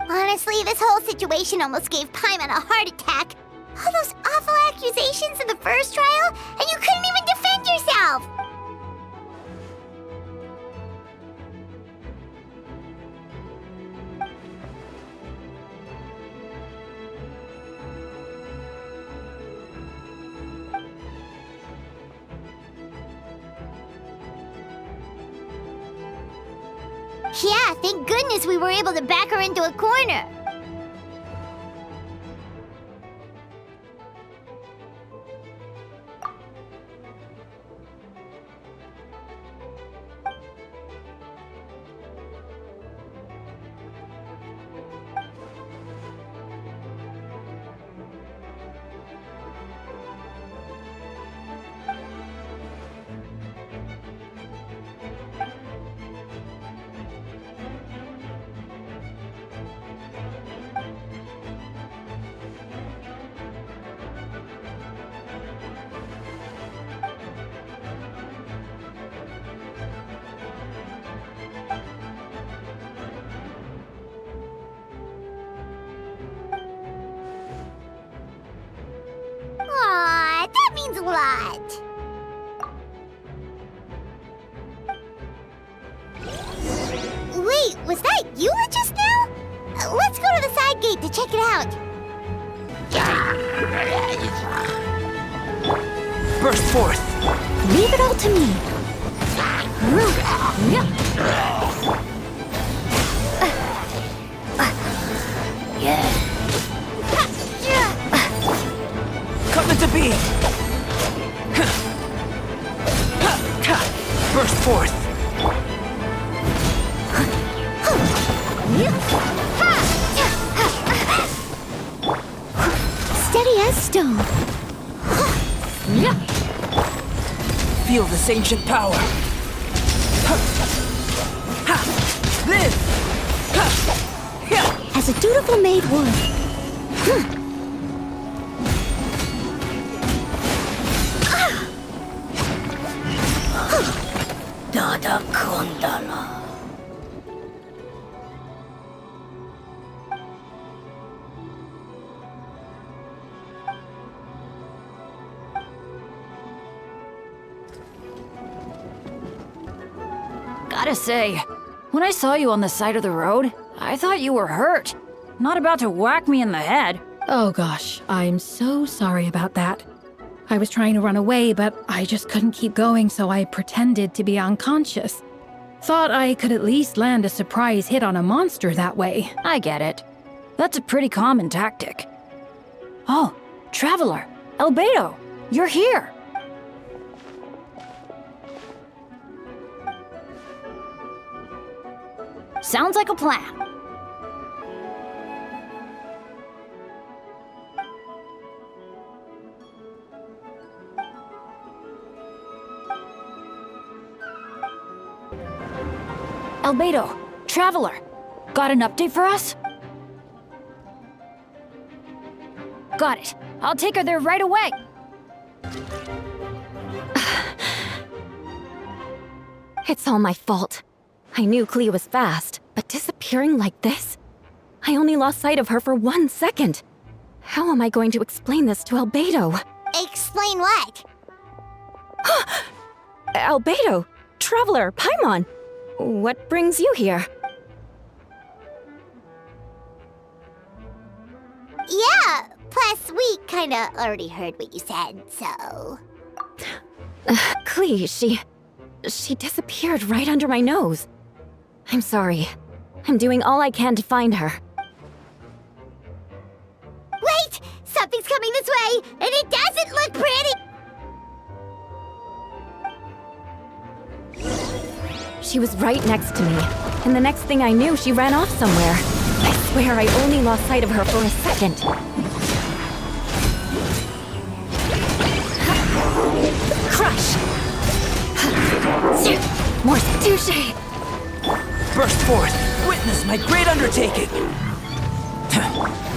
Honestly, this whole situation almost gave Paimon a heart attack. All those awful accusations in the first trial, and you couldn't even defend yourself! Yeah, thank goodness we were able to back her into a corner. Aw, that means a lot. Wait, was that you just now? Let's go to the side gate to check it out. Burst forth! Leave it all to me. Cut it to be! Burst forth! Steady as stone. Feel this ancient power! Live! As a dutiful maid would. Dada Kundala. Gotta say, when I saw you on the side of the road, I thought you were hurt. Not about to whack me in the head. Oh gosh, I'm so sorry about that. I was trying to run away, but I just couldn't keep going, so I pretended to be unconscious. Thought I could at least land a surprise hit on a monster that way. I get it. That's a pretty common tactic. Oh, Traveler, Albedo, you're here. Sounds like a plan. Albedo, Traveler, got an update for us? Got it. I'll take her there right away. It's all my fault. I knew Clea was fast, but disappearing like this? I only lost sight of her for 1 second. How am I going to explain this to Albedo? Explain what? Albedo, Traveler, Paimon, what brings you here? Yeah, plus we kinda already heard what you said, so... Clea, she disappeared right under my nose. I'm sorry. I'm doing all I can to find her. Wait! Something's coming this way, and it doesn't look pretty! She was right next to me, and the next thing I knew, she ran off somewhere. I swear I only lost sight of her for a second. Crush! More touche! Burst forth! Witness my great undertaking!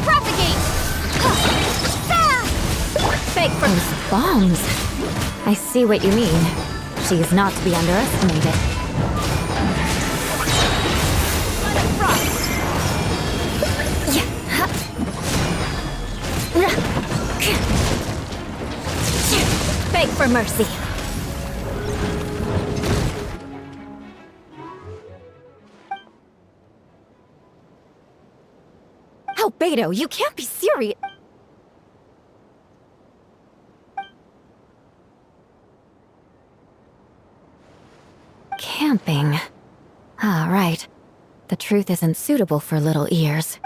Propagate! Fake from bombs. I see what you mean. She is not to be underestimated. Beg for mercy. Albedo, you can't be serious. Camping. Ah, right. The truth isn't suitable for little ears.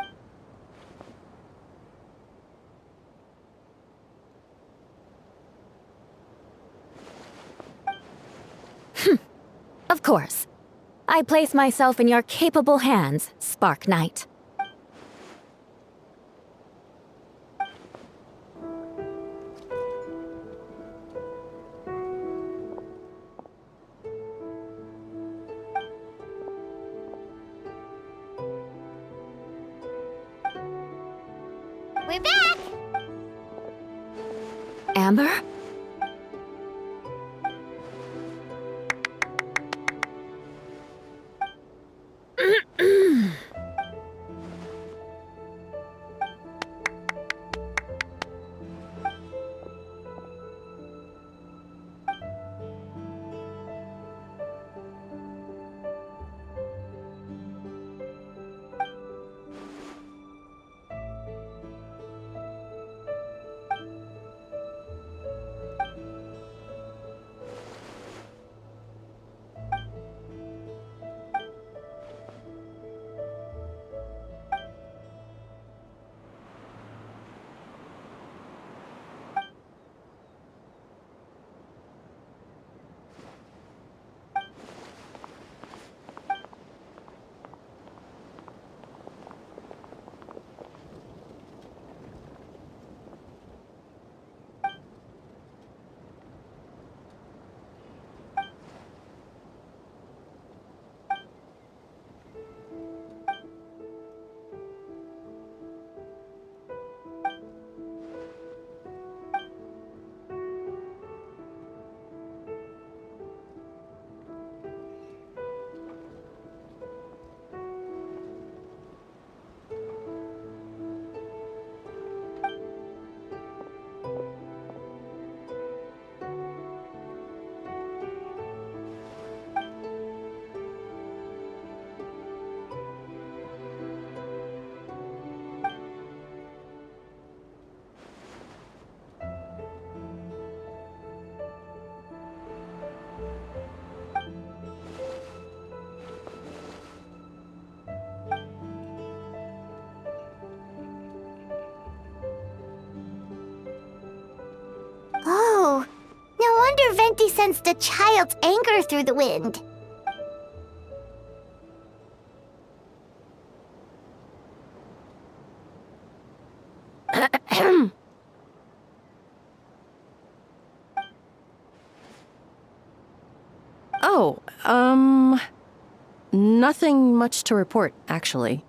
Of course. I place myself in your capable hands, Spark Knight. We're back! Amber? Oh, no wonder Venti sensed a child's anger through the wind. Oh, nothing much to report, actually.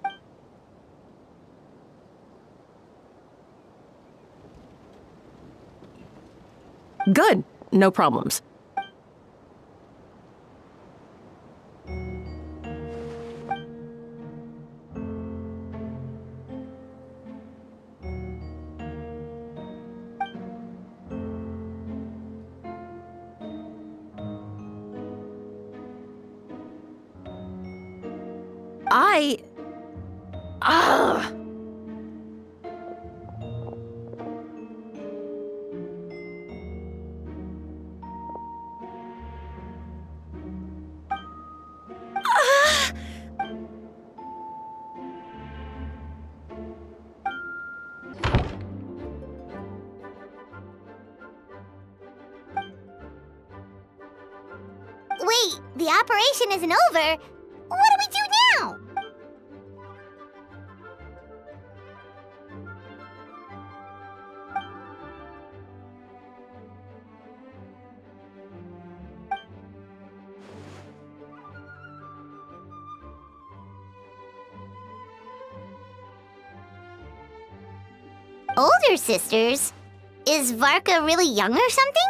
Good. No problems. Wait, the operation isn't over. What do we do now? Older sisters? Is Varka really young or something?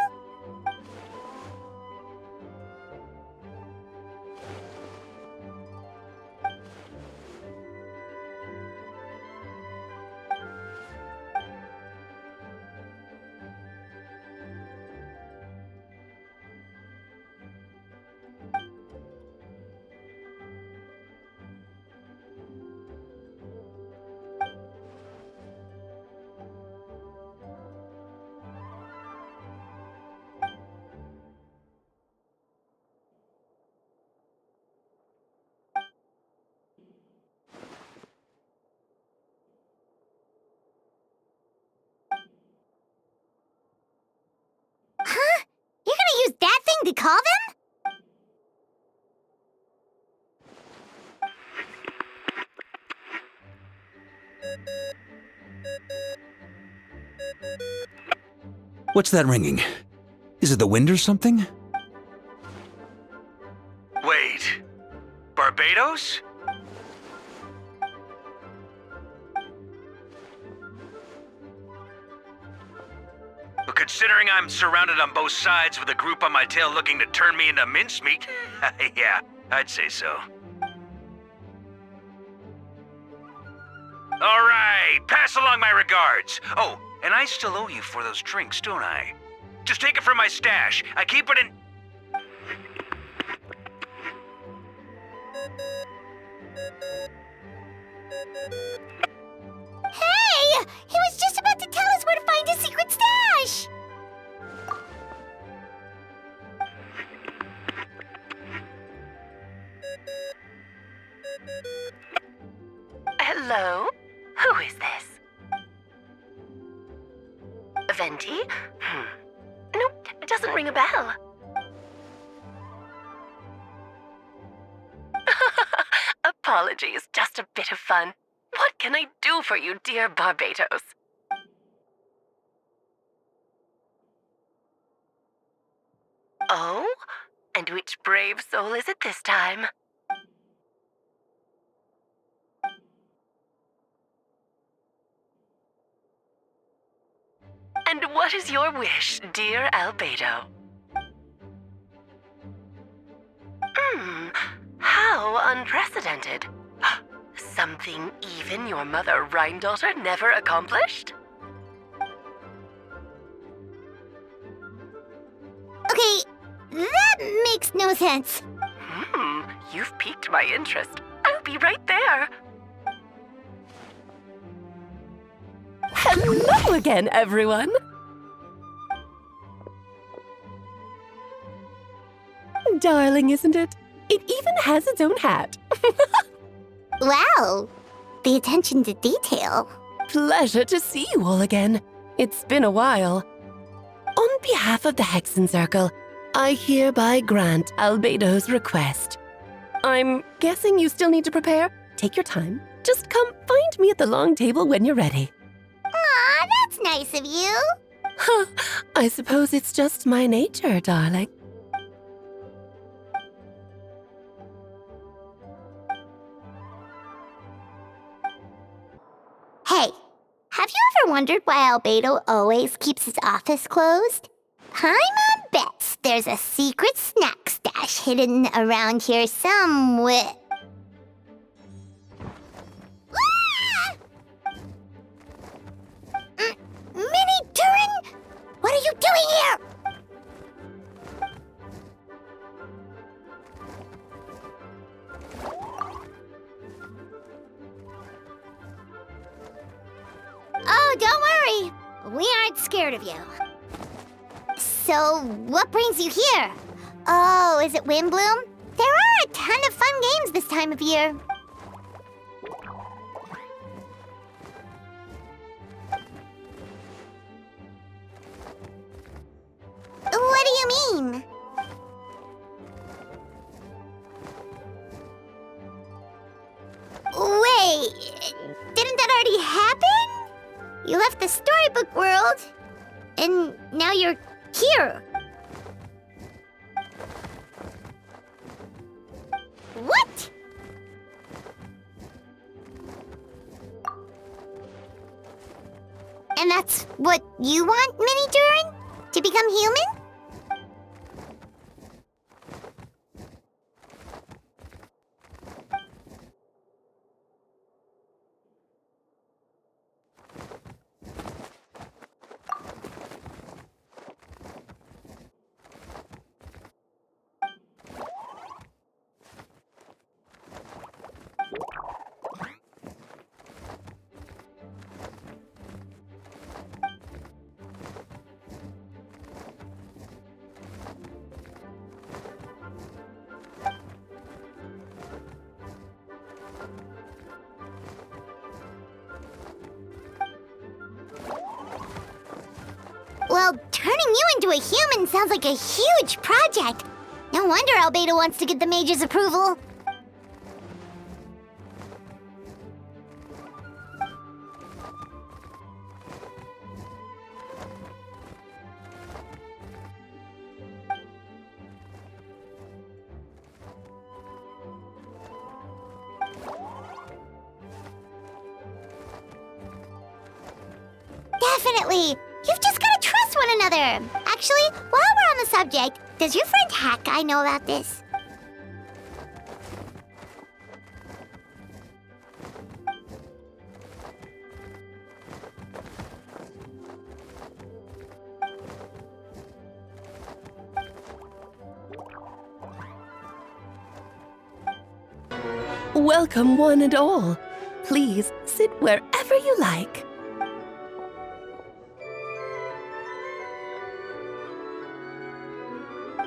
Huh? You're gonna use that thing to call them? What's that ringing? Is it the wind or something? Wait. Barbados? Well, considering I'm surrounded on both sides with a group on my tail looking to turn me into mincemeat, yeah, I'd say so. All right, pass along my regards. Oh, and I still owe you for those drinks, don't I? Just take it from my stash. I keep it in... Hey! He was just about to tell us where to find his secret stash! Hello? Who is this? Venti? Nope, it doesn't ring a bell. Apologies, just a bit of fun. What can I do for you, dear Barbados? Oh? And which brave soul is it this time? And what is your wish, dear Albedo? How unprecedented. Something even your mother Rhine-daughter never accomplished? Okay, that makes no sense. You've piqued my interest. I'll be right there. Hello again, everyone. Darling, isn't it? It even has its own hat. Wow, the attention to detail. Pleasure to see you all again. It's been a while. On behalf of the Hexenzirkel, I hereby grant Albedo's request. I'm guessing you still need to prepare? Take your time. Just come find me at the long table when you're ready. Aw, that's nice of you. I suppose it's just my nature, darling. Hey, have you ever wondered why Albedo always keeps his office closed? Paimon bets there's a secret snack stash hidden around here somewhere. Ah! Mini Turin? What are you doing here? Oh, don't worry. We aren't scared of you. So, what brings you here? Oh, is it Windbloom? There are a ton of fun games this time of year. What do you mean? Wait, didn't that already happen? You left the storybook world, and now you're here. What? And that's what you want, Mini Turin? To become human? Well, turning you into a human sounds like a huge project. No wonder Albedo wants to get the mage's approval. Definitely. You've just got to trust one another. Actually, while we're on the subject, does your friend Hack Guy know about this? Welcome, one and all. Please sit wherever you like.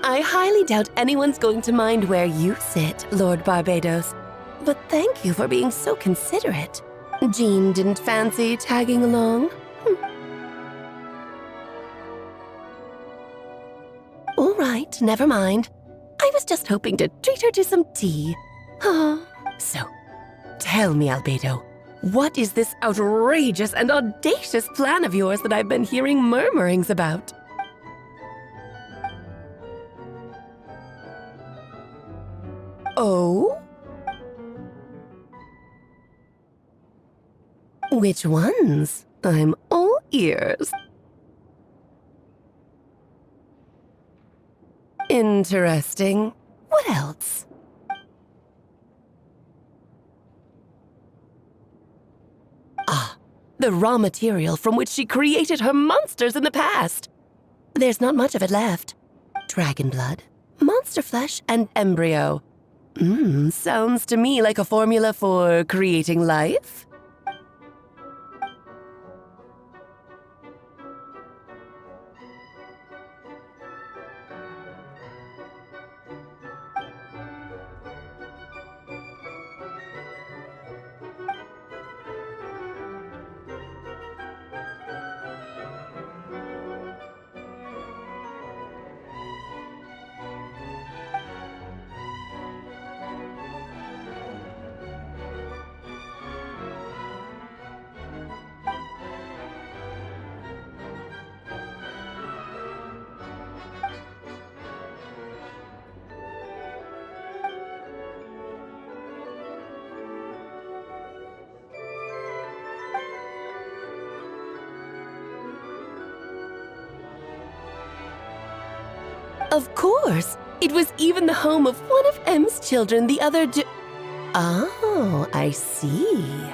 I highly doubt anyone's going to mind where you sit, Lord Barbados. But thank you for being so considerate. Jean didn't fancy tagging along? All right, never mind. I was just hoping to treat her to some tea. So, tell me, Albedo, what is this outrageous and audacious plan of yours that I've been hearing murmurings about? Oh? Which ones? I'm all ears. Interesting. What else? Ah, the raw material from which she created her monsters in the past. There's not much of it left. Dragon blood, monster flesh, and embryo. Sounds to me like a formula for creating life. Of course. It was even the home of one of M's children the other day. Oh, I see.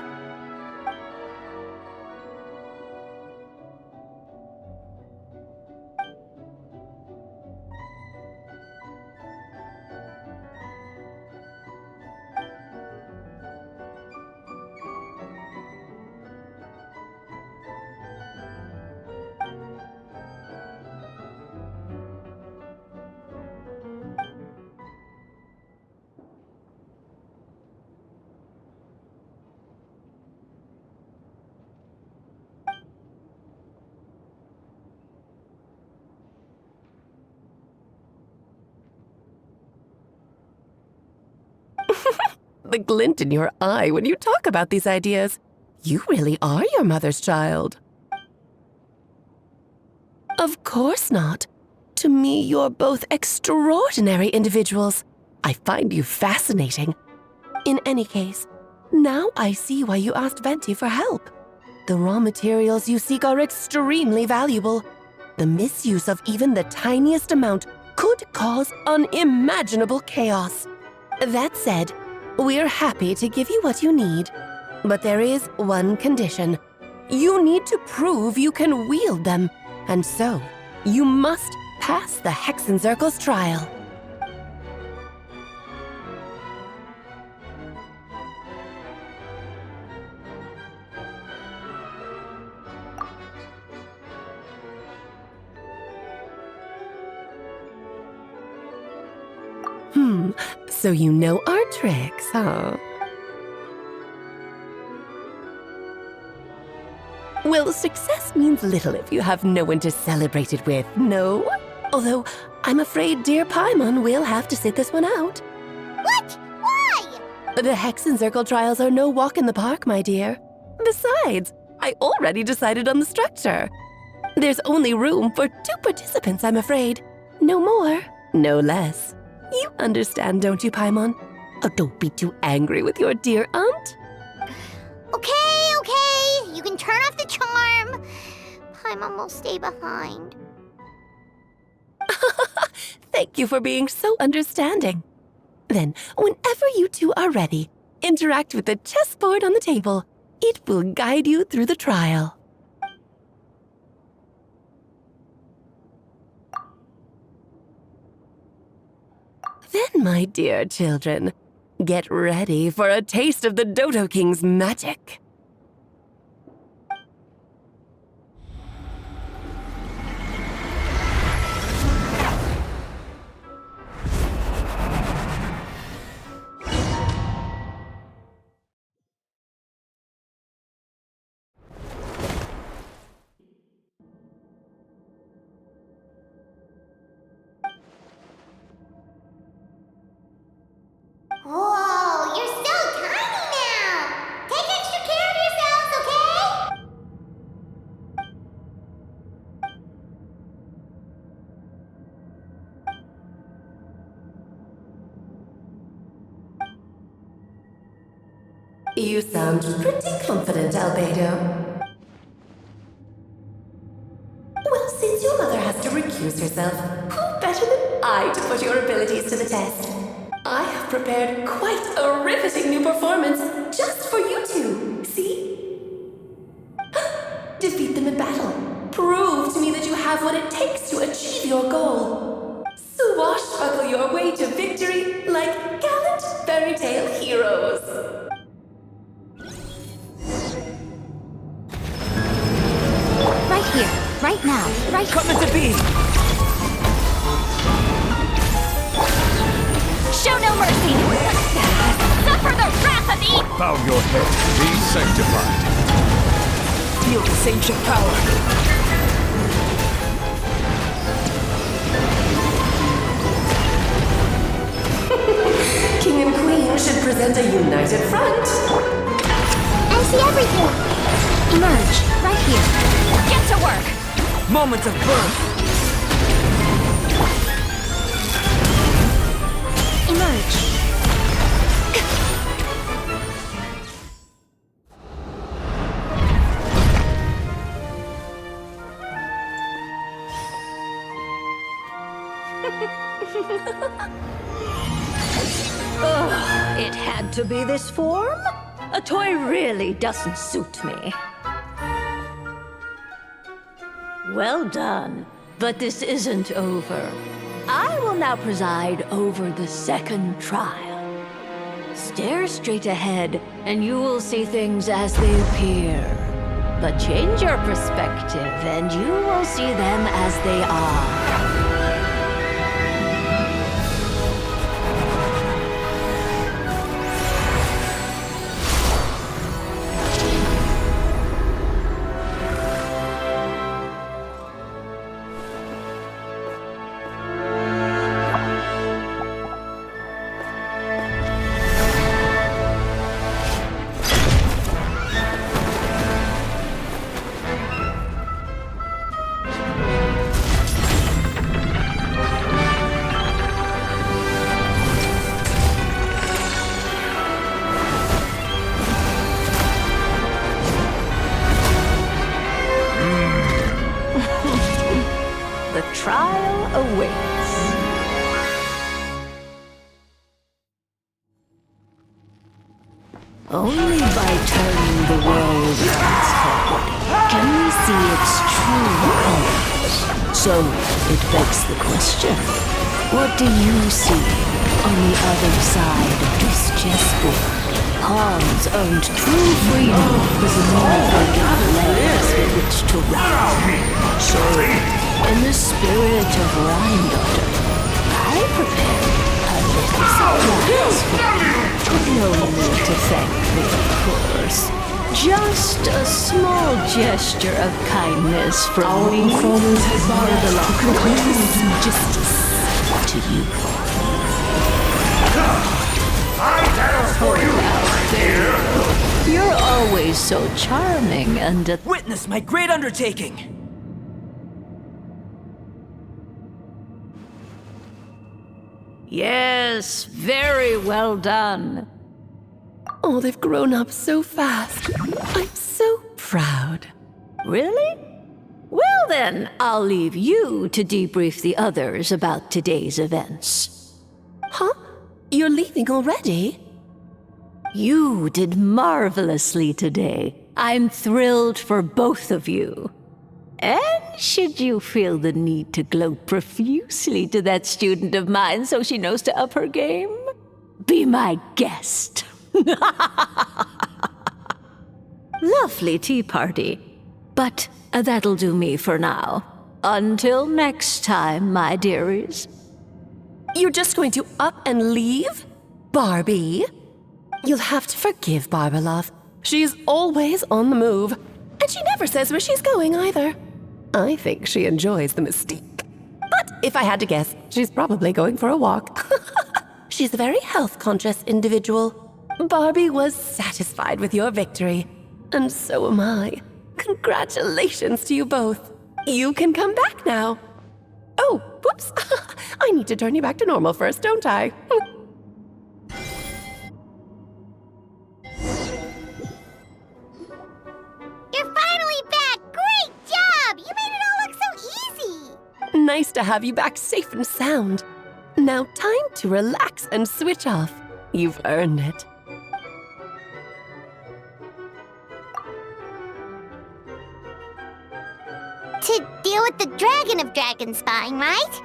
The glint in your eye when you talk about these ideas. You really are your mother's child. Of course not. To me, you're both extraordinary individuals. I find you fascinating. In any case, now I see why you asked Venti for help. The raw materials you seek are extremely valuable. The misuse of even the tiniest amount could cause unimaginable chaos. That said, we're happy to give you what you need. But there is one condition. You need to prove you can wield them. And so, you must pass the Hexenzirkel's trial. So you know our tricks, huh? Well, success means little if you have no one to celebrate it with, no? Although, I'm afraid dear Paimon will have to sit this one out. What? Why? The Hexenzirkel trials are no walk in the park, my dear. Besides, I already decided on the structure. There's only room for 2 participants, I'm afraid. No more, no less. You understand, don't you, Paimon? Oh, don't be too angry with your dear aunt. Okay. You can turn off the charm. Paimon will stay behind. Thank you for being so understanding. Then, whenever you two are ready, interact with the chessboard on the table. It will guide you through the trial. Then, my dear children, get ready for a taste of the Dodo King's magic. Whoa, you're so tiny now! Take extra care of yourselves, okay? You sound pretty confident, Albedo. Well, since your mother has to recuse herself, who better than I to put your abilities to the test? I have prepared quite a riveting new performance just for you two. See? Defeat them in battle. Prove to me that you have what it takes to achieve your goal. Swashbuckle your way to victory like gallant fairy tale heroes. Right here, right now, right. Cut it to be! Show no mercy! Suffer the wrath of the... Bow your head. Be sanctified. Feel this ancient power. King and Queen should present a united front. I see everything. Emerge, right here. Get to work! Moment of birth. Emerge. Ugh, it had to be this form? A toy really doesn't suit me. Well done, but this isn't over. I will now preside over the second trial. Stare straight ahead, and you will see things as they appear. But change your perspective, and you will see them as they are. Only by turning the world on its head can we see its true colors. So, it begs the question, what do you see on the other side of this chessboard? Pawns earned true freedom was a more lands with which to run. So, in the spirit of Rhine-daughter, I prepared a little surprise for you. No need to thank me, of course. Just a small gesture of kindness from Our me. performance has brought us to conclusion. Justice to you. I dance for you, my dear. You're always so charming and Witness my great undertaking! Yes, very well done. Oh, they've grown up so fast. I'm so proud. Really? Well then, I'll leave you to debrief the others about today's events. Huh? You're leaving already? You did marvelously today. I'm thrilled for both of you. And should you feel the need to gloat profusely to that student of mine so she knows to up her game, be my guest. Lovely tea party. But that'll do me for now. Until next time, my dearies. You're just going to up and leave? Barbie? You'll have to forgive Barbalov. She's always on the move. And she never says where she's going either. I think she enjoys the mystique. But if I had to guess, she's probably going for a walk. She's a very health-conscious individual. Barbie was satisfied with your victory. And so am I. Congratulations to you both. You can come back now. Oh, whoops. I need to turn you back to normal first, don't I? You're finally back! Great job! You made it all look so easy! Nice to have you back safe and sound. Now time to relax and switch off. You've earned it. To deal with the dragon of Dragonspine, right?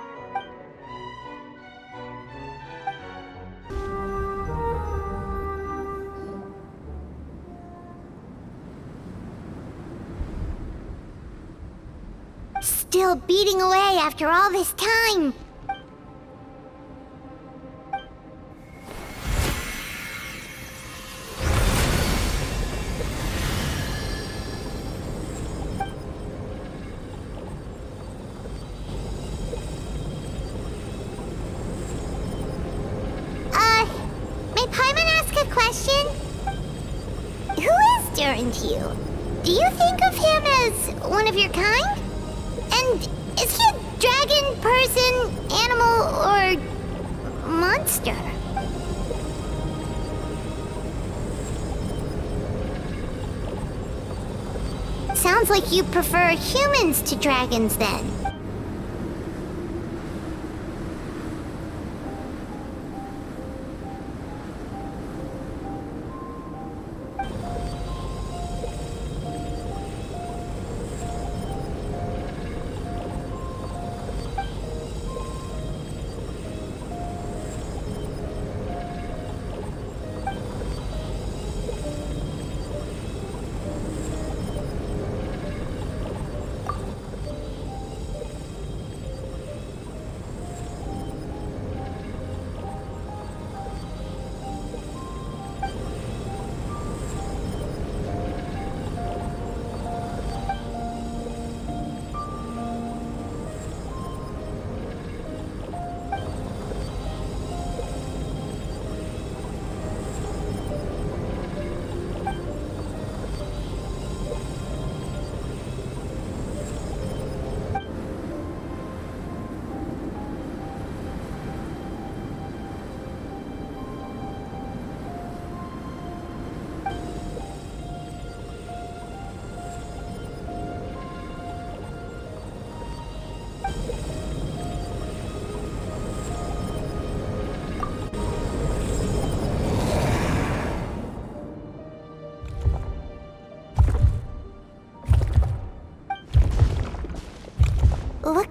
Still beating away after all this time. May Paimon ask a question? Who is Durin to you? Do you think of him as one of your kind? And is he a dragon, person, animal, or monster? Sounds like you prefer humans to dragons then.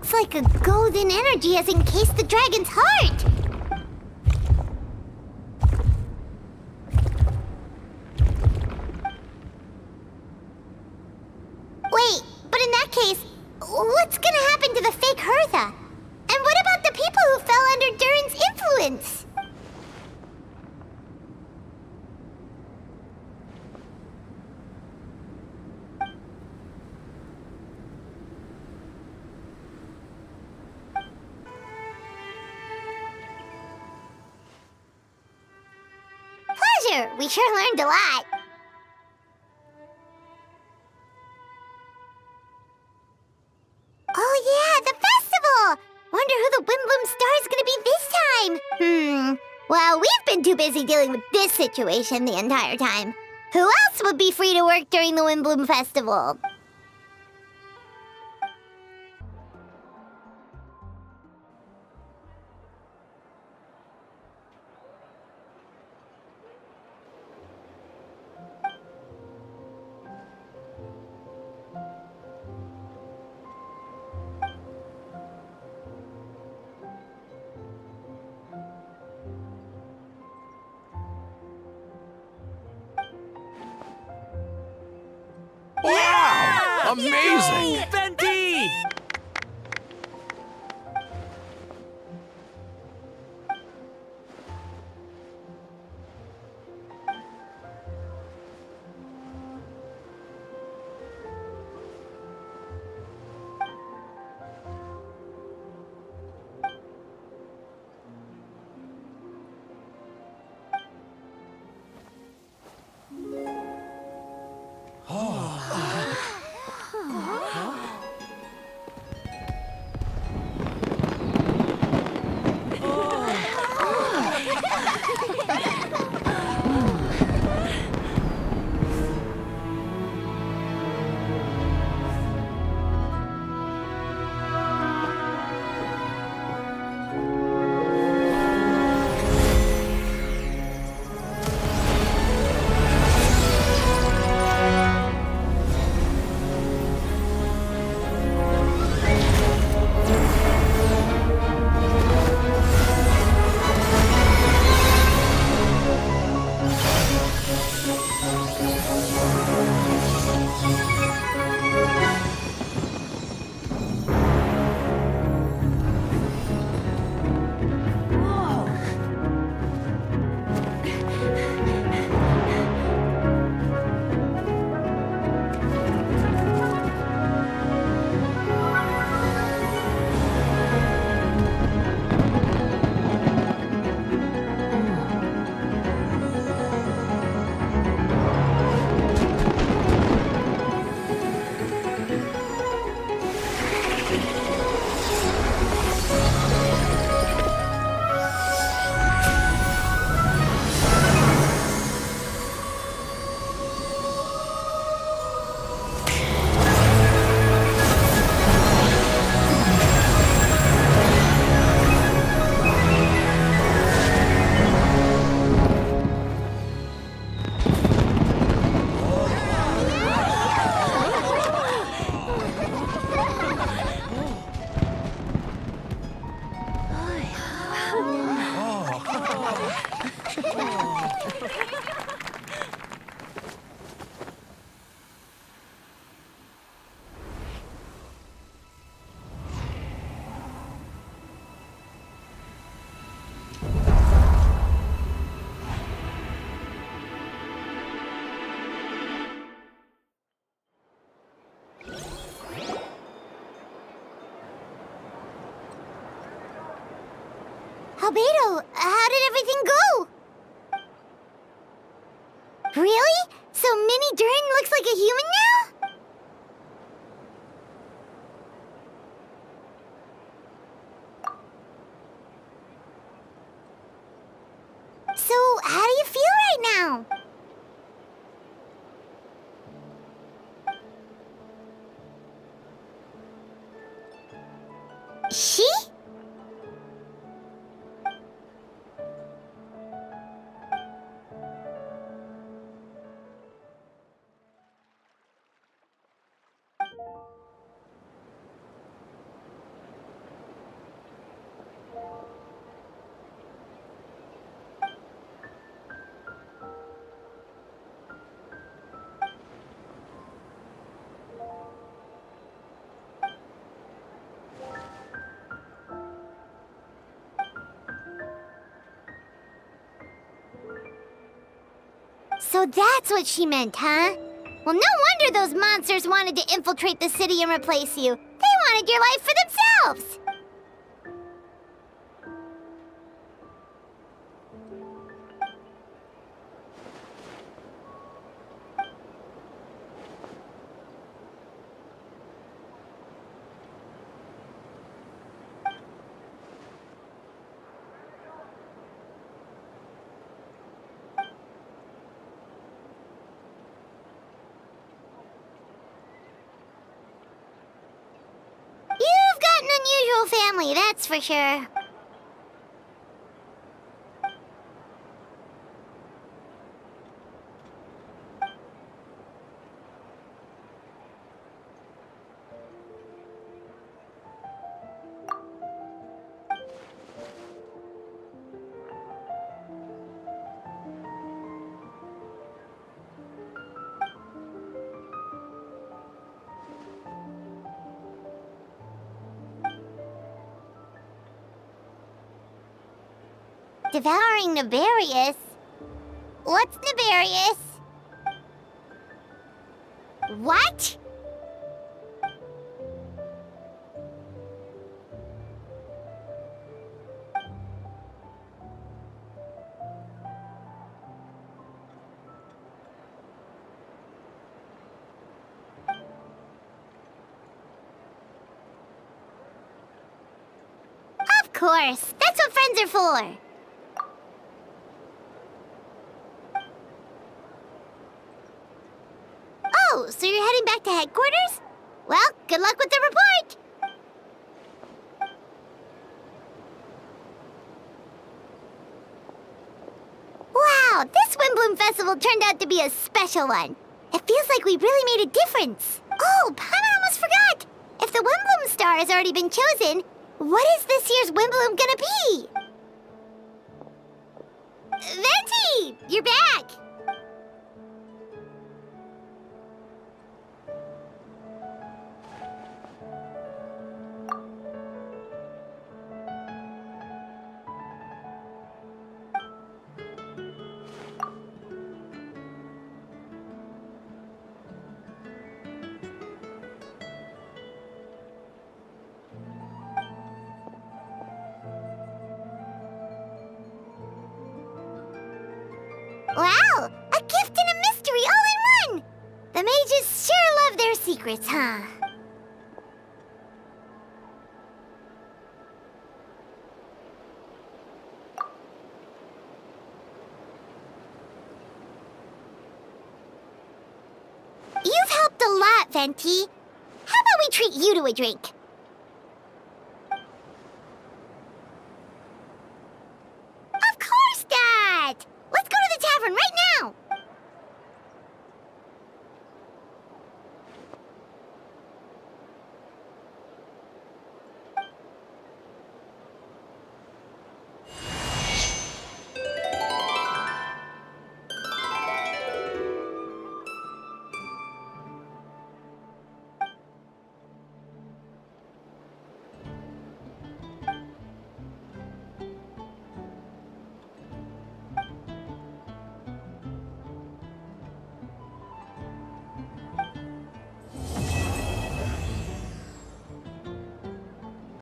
looks like a golden energy has encased the dragon's heart. Wait, but in that case, what's gonna happen to the fake Hertha? And what about the people who fell under Durin's influence? Pleasure! We sure learned a lot. Oh yeah, the festival! Wonder who the Windbloom Star is gonna be this time? Well, we've been too busy dealing with this situation the entire time. Who else would be free to work during the Windbloom Festival? Wow! Amazing! Venti! Albedo, how did everything go? Really? So Mini Durin looks like a human now? So, how do you feel right now? She? So that's what she meant, huh? Well, no wonder those monsters wanted to infiltrate the city and replace you. They wanted your life for themselves! You've got an unusual family, that's for sure. Devouring Nefarious? What's Nefarious? What? Of course, that's what friends are for. Oh, so you're heading back to headquarters? Well, good luck with the report! Wow, this Windbloom Festival turned out to be a special one. It feels like we really made a difference. Oh, Paimon almost forgot! If the Windbloom star has already been chosen, what is this year's Windbloom gonna be? Venti! You're back! Wow! A gift and a mystery all in one! The mages sure love their secrets, huh? You've helped a lot, Venti. How about we treat you to a drink?